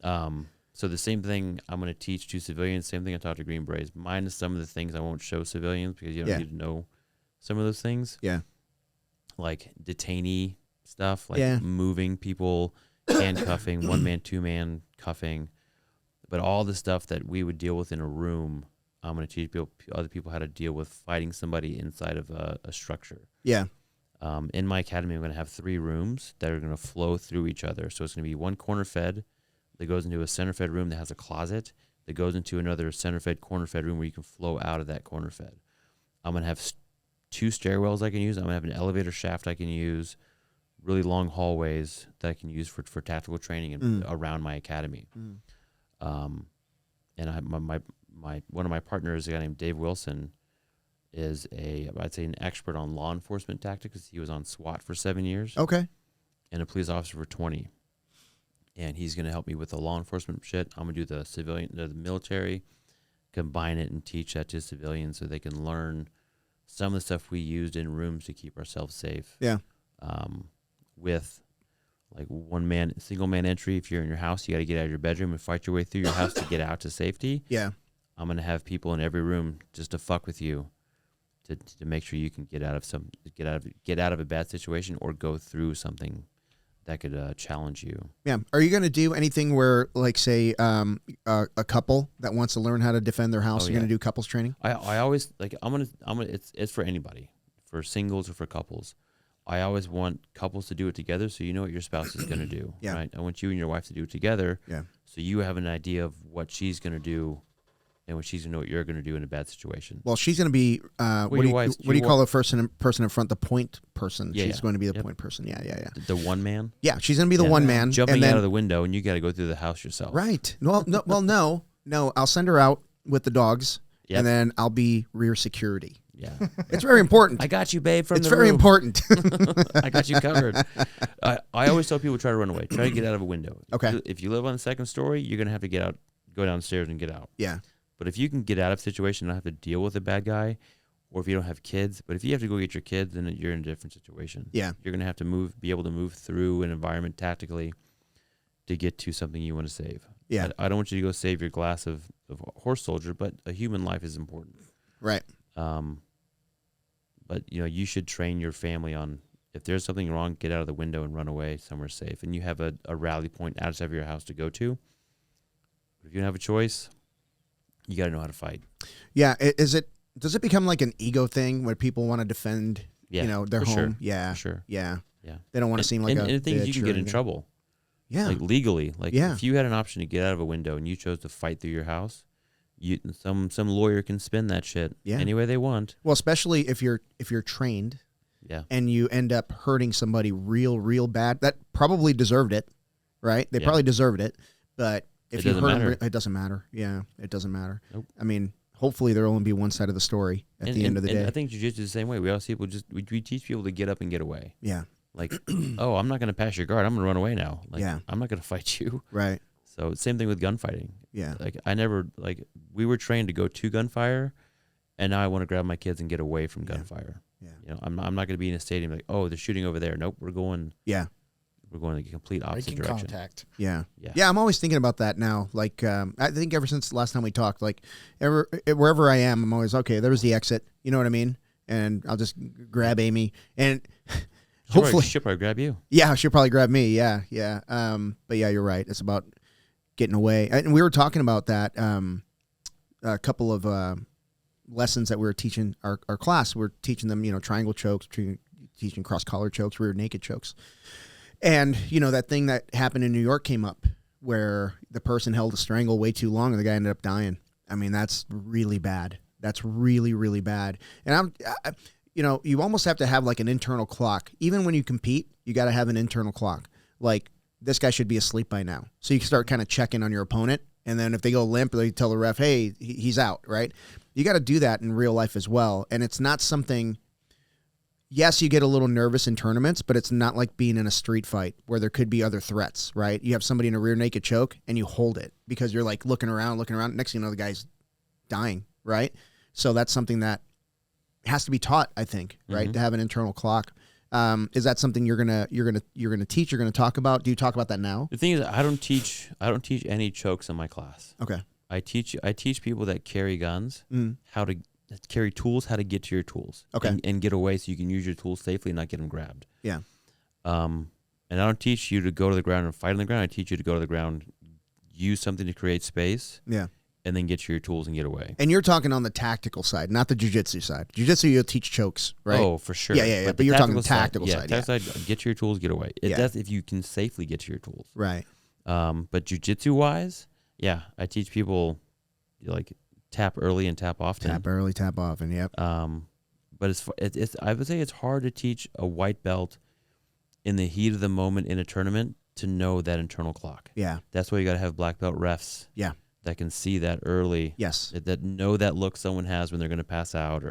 So the same thing I'm going to teach to civilians, same thing I taught to Green Berets, minus some of the things I won't show civilians because you don't need to know some of those things. Yeah. Like detainee stuff, like moving people, handcuffing, 1-man, 2-man cuffing. But all the stuff that we would deal with in a room, I'm going to teach other people how to deal with fighting somebody inside of a structure. Yeah. In my academy, I'm going to have 3 rooms that are going to flow through each other. So it's going to be one corner fed that goes into a center fed room that has a closet that goes into another center fed, corner fed room where you can flow out of that corner fed. I'm going to have 2 stairwells I can use. I'm going to have an elevator shaft I can use, really long hallways that I can use for tactical training and around my academy. And one of my partners, a guy named Dave Wilson, is I'd say an expert on law enforcement tactics. He was on SWAT for 7 years. Okay. And a police officer for 20. And he's going to help me with the law enforcement shit. I'm going to do the military, combine it and teach that to civilians so they can learn some of the stuff we used in rooms to keep ourselves safe. Yeah. With like single man entry. If you're in your house, you got to get out of your bedroom and fight your way through your house to get out to safety. Yeah. I'm going to have people in every room just to fuck with you. To make sure you can get out of a bad situation or go through something challenge you. Yeah. Are you going to do anything where, like, say, a couple that wants to learn how to defend their house, you're going to do couples training? I always like. I'm gonna. It's for anybody, for singles or for couples. I always want couples to do it together, so you know what your spouse is going to do. Yeah. Right. I want you and your wife to do it together. Yeah. So you have an idea of what she's going to do, and what she's going to know what you're going to do in a bad situation. Well, she's going to be. What do you call the person in front? The point person. Yeah, she's going to be the point person. Yeah. The one man. Yeah, she's going to be the one man jumping out of the window, and you got to go through the house yourself. Right. Well, no. I'll send her out with the dogs, and then I'll be rear security. Yeah, it's very important. I got you, babe. It's very important. I got you covered. I always tell people try to run away. Try to get out of a window. Okay. If you live on the second story, you're gonna have to get out, go downstairs and get out. Yeah. But if you can get out of a situation and not have to deal with a bad guy, or if you don't have kids, but if you have to go get your kids, then you're in a different situation. Yeah. You're gonna have to be able to move through an environment tactically to get to something you want to save. Yeah. I don't want you to go save your glass of horse soldier, but a human life is important. Right. But you should train your family on, if there's something wrong, get out of the window and run away somewhere safe. And you have a rally point outside of your house to go to. But if you don't have a choice, you got to know how to fight. Yeah. Does it become like an ego thing where people want to defend, their home? Sure. Yeah. For sure. Yeah. Yeah. They don't want to seem like and the thing is, you can get in trouble. Yeah. Like legally. Like if you had an option to get out of a window and you chose to fight through your house, some lawyer can spin that shit any way they want. Well, especially if you're trained, and you end up hurting somebody real bad, that probably deserved it, right? They probably deserved it, but if you hurt them, it doesn't matter. Yeah, it doesn't matter. Nope. I mean, hopefully there'll only be one side of the story at the end of the day. I think jiu-jitsu is the same way. We also we teach people to get up and get away. Yeah. Like, oh, I'm not going to pass your guard. I'm going to run away now. Like, I'm not going to fight you. Right. So same thing with gunfighting. Yeah. Like we were trained to go to gunfire, and now I want to grab my kids and get away from gunfire. Yeah. I'm not going to be in a stadium like, oh, they're shooting over there. Nope, we're going. Yeah. We're going in the complete opposite direction. Contact. Yeah. I'm always thinking about that now. Like, I think ever since the last time we talked, like, wherever I am, I'm always there was the exit. You know what I mean? And I'll just grab Amy and. Hopefully she'll probably grab you. Yeah, she'll probably grab me. Yeah. But yeah, you're right. It's about getting away. And we were talking about that a couple of lessons that we were teaching our class. We're teaching them, triangle chokes, teaching cross collar chokes, rear naked chokes. And, that thing that happened in New York came up where the person held a strangle way too long and the guy ended up dying. I mean, that's really bad. That's really, really bad. And you almost have to have like an internal clock. Even when you compete, you got to have an internal clock. Like, this guy should be asleep by now. So you can start kind of checking on your opponent. And then if they go limp, they tell the ref, hey, he's out, right? You got to do that in real life as well. And it's not something, yes, you get a little nervous in tournaments, but it's not like being in a street fight where there could be other threats, right? You have somebody in a rear naked choke and you hold it because you're like looking around. Next thing you know, the guy's dying, right? So that's something that has to be taught, I think, right? To have an internal clock. Is that something you're gonna teach? You're gonna talk about? Do you talk about that now? The thing is, I don't teach any chokes in my class. Okay. I teach people that carry guns how to carry tools, how to get to your tools. Okay. And get away so you can use your tools safely and not get them grabbed. Yeah. And I don't teach you to go to the ground and fight on the ground. I teach you to go to the ground, use something to create space. Yeah. And then get to your tools and get away. And you're talking on the tactical side, not the jiu-jitsu side. Jiu-jitsu, you'll teach chokes, right? Oh, for sure. Yeah. But you're talking the tactical side. Tactical side, get to your tools, get away. That's if you can safely get to your tools. Right. But jiu-jitsu-wise, I teach people, like, tap early and tap often. Tap early, tap often, yep. But it's I would say it's hard to teach a white belt in the heat of the moment in a tournament to know that internal clock. Yeah. That's why you got to have black belt refs. Yeah. That can see that early. Yes. That know that look someone has when they're going to pass out.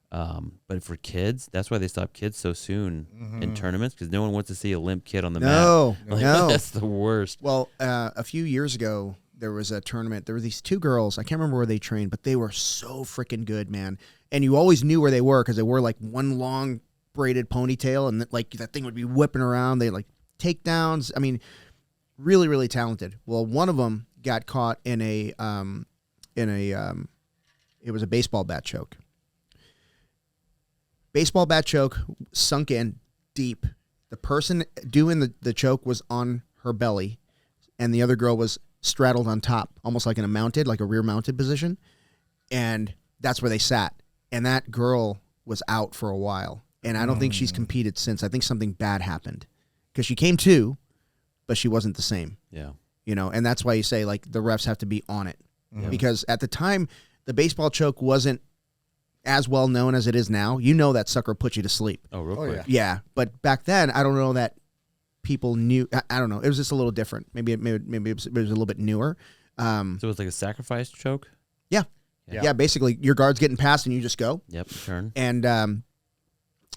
But for kids, that's why they stop kids so soon in tournaments, because no one wants to see a limp kid on the mat. No. That's the worst. Well, a few years ago, there was a tournament. There were these two girls. I can't remember where they trained, but they were so freaking good, man. And you always knew where they were because they wore like one long braided ponytail, and like that thing would be whipping around. They like takedowns. I mean, really, really talented. Well, one of them got caught in it was a baseball bat choke. Baseball bat choke sunk in deep, The person doing the choke was on her belly, and the other girl was straddled on top, almost like in a mounted, like a rear mounted position. And that's where they sat. And that girl was out for a while. And I don't think she's competed since. I think something bad happened because she came to, but she wasn't the same. Yeah. You know, and that's why you say, like, the refs have to be on it. Because at the time, the baseball choke wasn't as well known as it is now. You know that sucker put you to sleep. Oh, real quick. Yeah. But back then, I don't know that people knew. I don't know. It was just a little different. Maybe it was a little bit newer. So it was like a sacrifice choke? Yeah, basically, your guard's getting past and you just go. Yep, turn. And,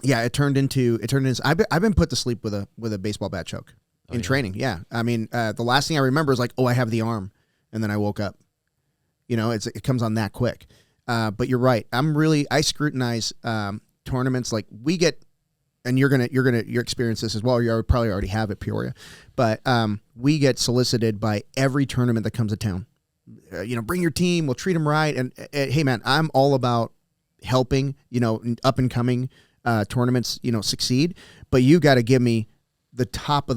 it turned into. I've been put to sleep with a baseball bat choke in training. Yeah. I mean, the last thing I remember is like, oh, I have the arm. And then I woke up. You know, it comes on that quick. But you're right. I scrutinize tournaments like we get, and you're experience this as well. You probably already have it, Peoria. But we get solicited by every tournament that comes to town. Bring your team. We'll treat them right. And hey, man, I'm all about helping, up and coming tournaments, succeed. But you got to give me the top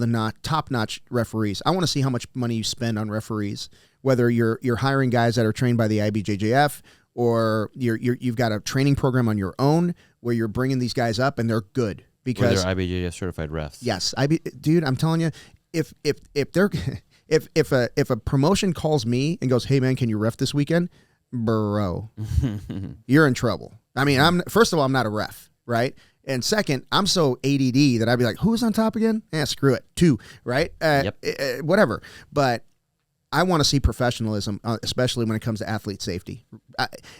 notch referees. I want to see how much money you spend on referees, whether you're hiring guys that are trained by the IBJJF or you've got a training program on your own where you're bringing these guys up and they're good because they're IBJJF certified refs. Yes, dude, I'm telling you, if they're if a promotion calls me and goes, hey man, can you ref this weekend, bro, you're in trouble. I mean, first of all, I'm not a ref, right? And second, I'm so ADD that I'd be like, who's on top again? Screw it. 2, right? Whatever. But I want to see professionalism, especially when it comes to athlete safety.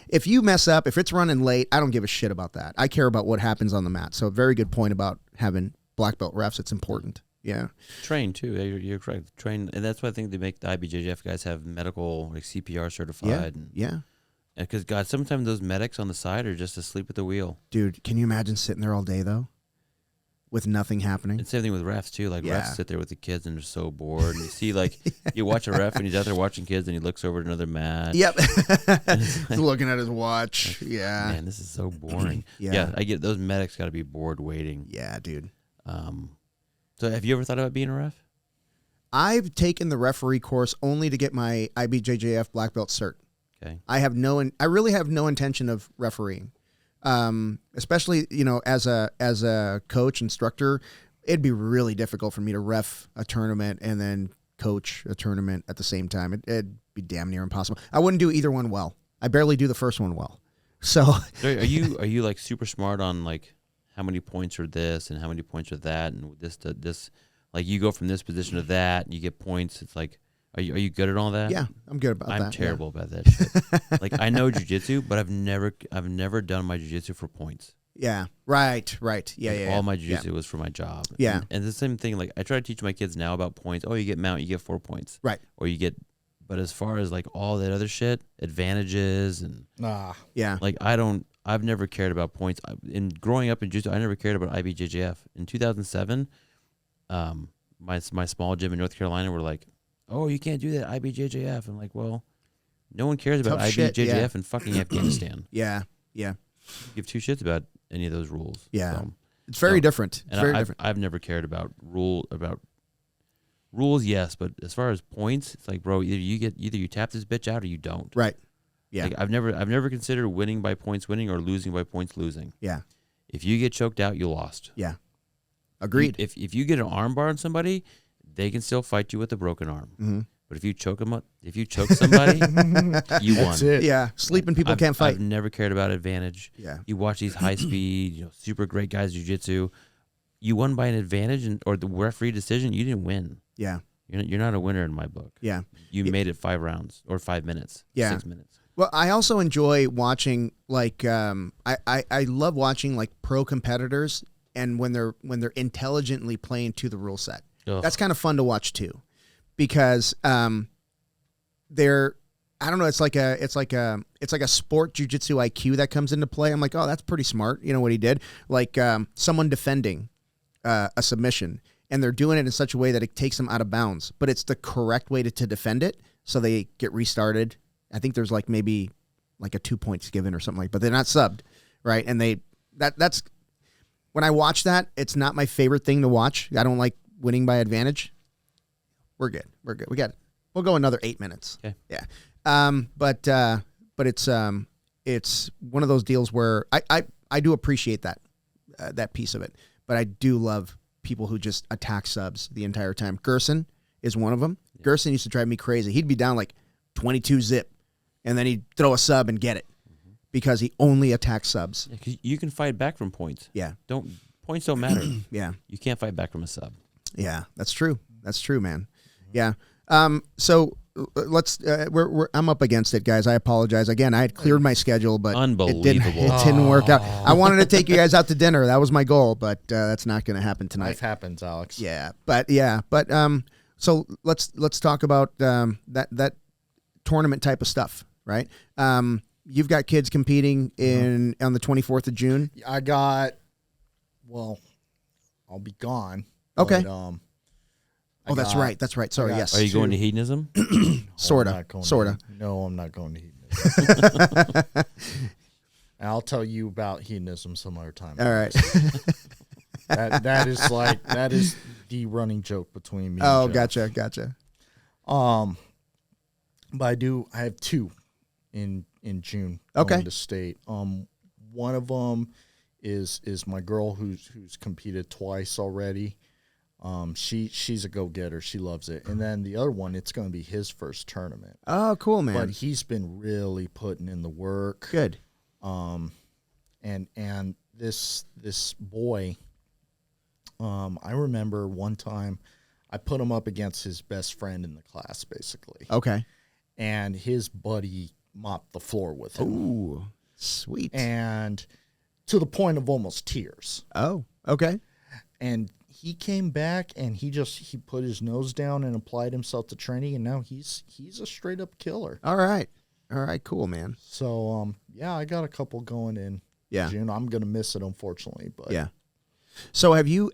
If you mess up, if it's running late, I don't give a shit about that. I care about what happens on the mat. So a very good point about having black belt refs. It's important. Yeah. Train, too. You're correct. Train. And that's why I think they make the IBJJF guys have medical, like CPR certified. Yeah. Because, God, sometimes those medics on the side are just asleep at the wheel. Dude, can you imagine sitting there all day, though, with nothing happening? It's the same thing with refs, too. Like, refs sit there with the kids and they're so bored. And you see, like, you watch a ref and he's out there watching kids and he looks over at another match. Yep. He's looking at his watch. Like, yeah. Man, this is so boring. Yeah, I get those medics got to be bored waiting. Yeah, dude. So have you ever thought about being a ref? I've taken the referee course only to get my IBJJF black belt cert. Okay. I really have no intention of refereeing. Especially, as a coach, instructor, it'd be really difficult for me to ref a tournament and then coach a tournament at the same time. It'd be damn near impossible. I wouldn't do either one well. I barely do the first one well. So are you like super smart on like how many points are this and how many points are that and this to this? Like you go from this position to that and you get points. It's like, are you good at all that? Yeah, I'm good about that. I'm terrible about that shit. Like I know jiu-jitsu, but I've never done my jiu-jitsu for points. Yeah, right. Yeah, like all my jiu-jitsu was for my job. Yeah. And the same thing, like I try to teach my kids now about points. Oh, you get mount, you get 4 points. Right. Or you get, but as far as like all that other shit, advantages and yeah. Like I've never cared about points. In growing up in jiu-jitsu, I never cared about IBJJF. In 2007, my small gym in North Carolina were like, oh, you can't do that, IBJJF. I'm like, well, no one cares about IBJJF in fucking Afghanistan. Yeah. Give 2 shits about any of those rules. Yeah. So, it's very different. It's very different. I've never cared about rules, yes, but as far as points, it's like, bro, either you tap this bitch out or you don't. Right. Yeah. Like, I've never considered winning by points winning or losing by points losing. Yeah. If you get choked out, you lost. Yeah. Agreed. If you get an arm bar on somebody, they can still fight you with a broken arm. Mm-hmm. But if you choke somebody, you won. That's it. Yeah, sleeping people can't fight. I've never cared about advantage. Yeah. You watch these high speed, super great guys jiu-jitsu. You won by an advantage or the referee decision, you didn't win. Yeah. You're not a winner in my book. Yeah. You made it 5 rounds or 5 minutes. Yeah. 6 minutes. Well, I also enjoy watching I love watching like pro competitors and when they're intelligently playing to the rule set. Ugh. That's kind of fun to watch too. Because they're, I don't know, it's like a sport jiu-jitsu IQ that comes into play. I'm like, oh, that's pretty smart. You know what he did? Like someone defending a submission, and they're doing it in such a way that it takes them out of bounds, but it's the correct way to defend it, so they get restarted. I think there's like maybe like a 2 points given or something like, but they're not subbed, right? And that's when I watch that, it's not my favorite thing to watch. I don't like winning by advantage. We're good. We'll go another 8 minutes. Okay. Yeah. But it's one of those deals where I do appreciate that piece of it, but I do love people who just attack subs the entire time. Gerson is one of them. Yeah. Gerson used to drive me crazy. He'd be down like 22 zip, and then he'd throw a sub and get it because he only attacks subs. Yeah, 'cause you can fight back from points. Yeah. Points don't matter. Yeah. You can't fight back from a sub. Yeah, that's true. That's true, man. Yeah. So let's. I'm up against it, guys. I apologize again. I had cleared my schedule, but it didn't work out. I wanted to take you guys out to dinner. That was my goal, but that's not going to happen tonight. Life happens, Alex. Yeah, but so let's talk about that tournament type of stuff, right? You've got kids competing on the 24th of June. I'll be gone. Okay. But, that's right. That's right. Sorry. Yes. Are you going to hedonism? Sorta. No, I'm not going to hedonism. And I'll tell you about hedonism some other time. All right. that is the running joke between me. Oh, and Jeff. gotcha. But I have 2 in June. Okay. Going to state. One of them is my girl who's competed twice already. She's a go-getter. She loves it. And then the other one, it's going to be his first tournament. Oh, cool, man. But he's been really putting in the work. Good. And this boy, I remember one time I put him up against his best friend in the class, basically. Okay. And his buddy mopped the floor with him. Ooh, sweet. And to the point of almost tears. Oh, okay. And he came back and he put his nose down and applied himself to training, and now he's a straight up killer. All right, cool, man. So I got a couple going in June. I'm gonna miss it, unfortunately, but yeah. So have you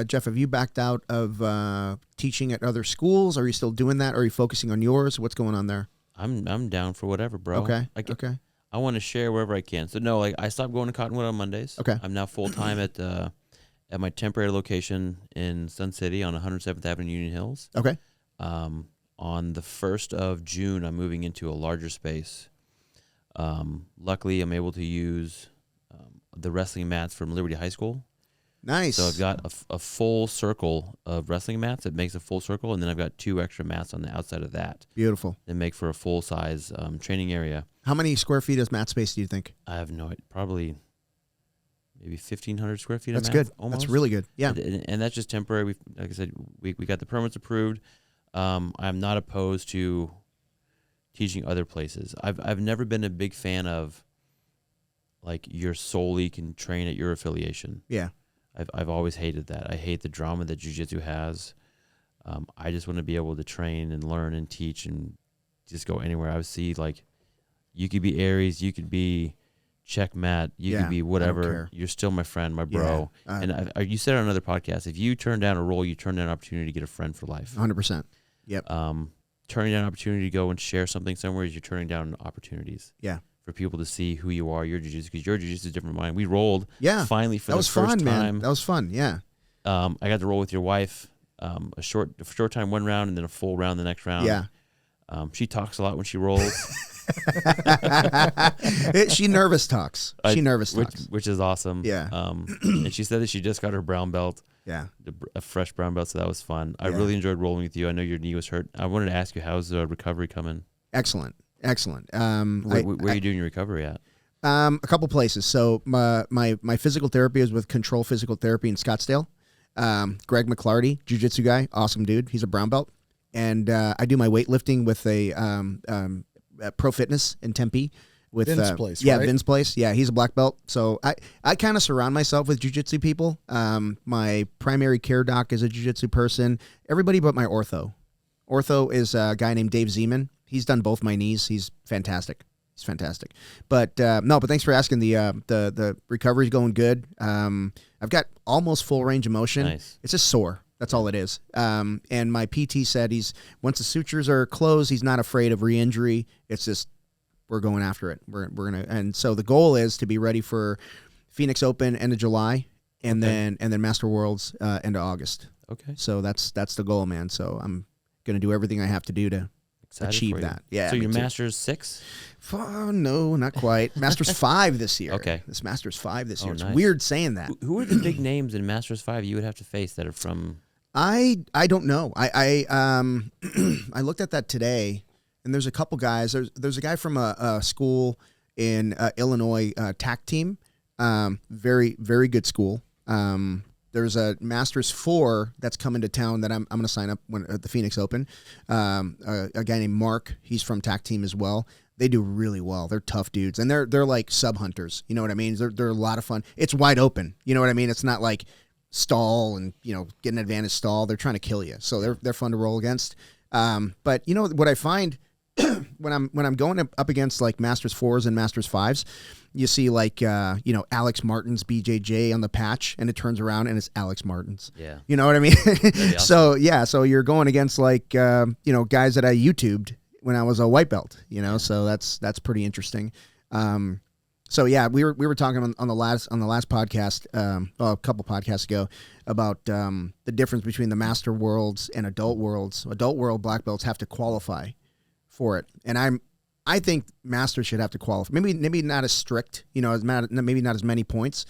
Jeff? Have you backed out of teaching at other schools? Are you still doing that? Or are you focusing on yours? What's going on there? I'm down for whatever, bro. Okay. Okay. I want to share wherever I can. So no, I stopped going to Cottonwood on Mondays. Okay. I'm now full time at my temporary location in Sun City on 107th Avenue, Union Hills. Okay. On the 1st of June, I'm moving into a larger space. Luckily, I'm able to use the wrestling mats from Liberty High School. Nice. So I've got a full circle of wrestling mats that makes a full circle, and then I've got 2 extra mats on the outside of that. Beautiful. That make for a full-size training area. How many square feet is mat space, do you think? I have no idea. Probably maybe 1,500 square feet. That's of good. Almost. That's really good. Yeah. And that's just temporary. Like I said, we got the permits approved. I'm not opposed to teaching other places. I've never been a big fan of like you solely can train at your affiliation. Yeah. I've always hated that. I hate the drama that jiu-jitsu has. I just want to be able to train and learn and teach and just go anywhere. I would see like you could be Ares, you could be Checkmat, you could be whatever. You're still my friend, my bro. Yeah. And you said on another podcast, if you turn down a role, you turn down an opportunity to get a friend for life. 100%. Yep. Turning down an opportunity to go and share something somewhere is you're turning down opportunities. Yeah. For people to see who you are, your jiu-jitsu, because your jiu-jitsu is different from mine. We rolled finally for the first time. Man. That was fun, yeah. I got to roll with your wife a short time one round and then a full round the next round. Yeah. She talks a lot when she rolls. She nervous talks. Which is awesome. Yeah. And she said that she just got her brown belt. Yeah. A fresh brown belt, so that was fun. I really enjoyed rolling with you. I know your knee was hurt. I wanted to ask you, how's the recovery coming? Excellent. Where are you doing your recovery at? A couple places. So my physical therapy is with Control Physical Therapy in Scottsdale. Greg McClarty, jiu-jitsu guy, awesome dude. He's a brown belt. And I do my weightlifting with a Pro Fitness in Tempe. With Vin's place, yeah, right? Vin's place. Yeah, he's a black belt. So I kind of surround myself with jiu-jitsu people. My primary care doc is a jiu-jitsu person. Everybody but my ortho. Ortho is a guy named Dave Zeman. He's done both my knees. He's fantastic. But but thanks for asking. The recovery's going good. I've got almost full range of motion. Nice. It's just sore. That's all it is. And my PT said once the sutures are closed, he's not afraid of re-injury. It's just we're going after it. We're gonna, and so the goal is to be ready for Phoenix Open end of July and then Master Worlds end of August. Okay. So that's the goal, man. So I'm gonna do everything I have to do to achieve that. Yeah. So your Masters 6? No, not quite. Masters 5 this year. Okay. This Masters 5 this year. It's nice. weird saying that. Who are the big names in Masters 5 you would have to face that are from? I don't know. I I looked at that today, and there's a couple guys. There's a guy from a school in Illinois, TAC team. Very good school. There's a Masters 4 that's coming to town that I'm going to sign up at the Phoenix Open. A guy named Mark. He's from TAC team as well. They do really well. They're tough dudes, and they're like sub hunters. You know what I mean? They're a lot of fun. It's wide open. You know what I mean? It's not like stall and get an advantage stall. They're trying to kill you, so they're fun to roll against. But what I find when I'm going up against like Masters 4s and Masters 5s, you see like Alex Martin's BJJ on the patch, and it turns around and it's Alex Martin's. Yeah, you know what I mean. Awesome. So you're going against like guys that I YouTubed when I was a white belt. So that's pretty interesting. So yeah, we were talking on the last podcast, a couple podcasts ago, about the difference between the Master Worlds and Adult Worlds. Adult World black belts have to qualify for it, and I think Masters should have to qualify. Maybe not as strict, maybe not as many points,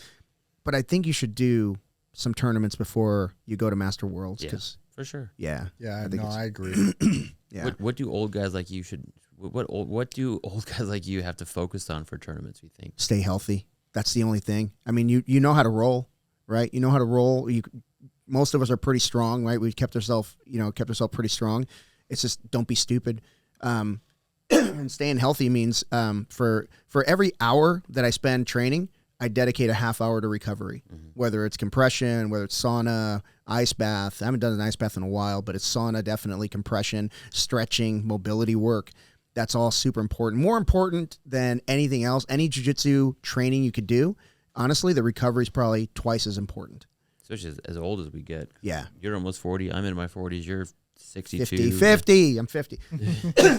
but I think you should do some tournaments before you go to Master Worlds. Yeah, for sure. Yeah, I agree. Yeah. What do old guys like you should? What do old guys like you have to focus on for tournaments? You think? Stay healthy. That's the only thing. I mean, you know how to roll, right? You know how to roll. Most of us are pretty strong, right? We've kept ourselves pretty strong. It's just don't be stupid. And staying healthy means for every hour that I spend training, I dedicate a half hour to recovery, whether it's compression, whether it's sauna, ice bath. I haven't done an ice bath in a while, but it's sauna, definitely compression, stretching, mobility work. That's all super important. More important than anything else, any jiu-jitsu training you could do, honestly, the recovery is probably twice as important. Especially as old as we get. Yeah. You're almost 40. I'm in my 40s. You're 62. 50. I'm 50.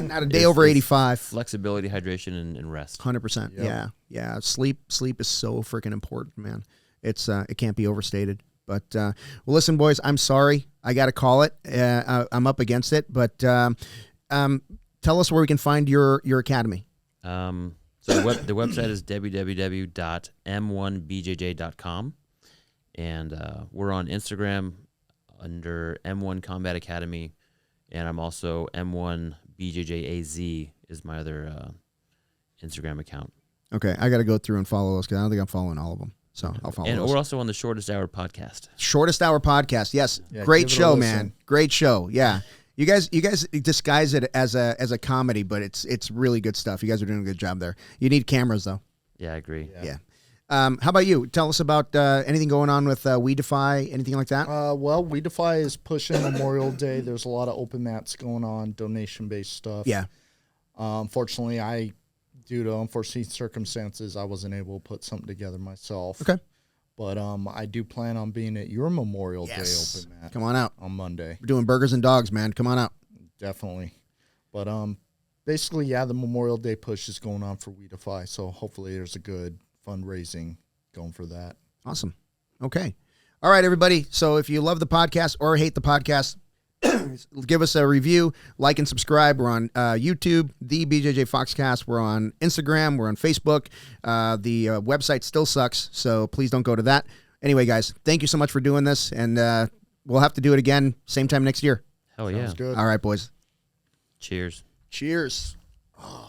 Not a day over 85. Flexibility, hydration, and rest. 100%. Yep. Yeah. Sleep is so freaking important, man. It can't be overstated. But well, listen, boys, I'm sorry. I got to call it. I'm up against it. But tell us where we can find your academy. So the website is www.m1bjj.com, and we're on Instagram under M1 Combat Academy, and I'm also M1 BJJ AZ is my other Instagram account. Okay, I got to go through and follow those because I don't think I'm following all of them. So I'll follow. And those. we're also on the Shortest Hour podcast. Shortest Hour podcast, yes, great show, man. Great show, yeah. You guys disguise it as a comedy, but it's really good stuff. You guys are doing a good job there. You need cameras though. Yeah, I agree. Yeah. How about you? Tell us about anything going on with We Defy, anything like that? Well, We Defy is pushing Memorial Day. There's a lot of open mats going on, donation-based stuff. Yeah. Unfortunately, due to unforeseen circumstances, I wasn't able to put something together myself. Okay. But I do plan on being at your Memorial Day open mat. Come on out. On Monday. We're doing burgers and dogs, man. Come on out. Definitely. But basically, the Memorial Day push is going on for We Defy, so hopefully there's a good fundraising going for that. Awesome. Okay. All right, everybody. So if you love the podcast or hate the podcast, give us a review, like and subscribe. We're on YouTube, the BJJ Foxcast. We're on Instagram. We're on Facebook. The website still sucks, so please don't go to that. Anyway, guys, thank you so much for doing this, and we'll have to do it again same time next year. Hell yeah. Sounds good. All right, boys. Cheers. Cheers. Oh.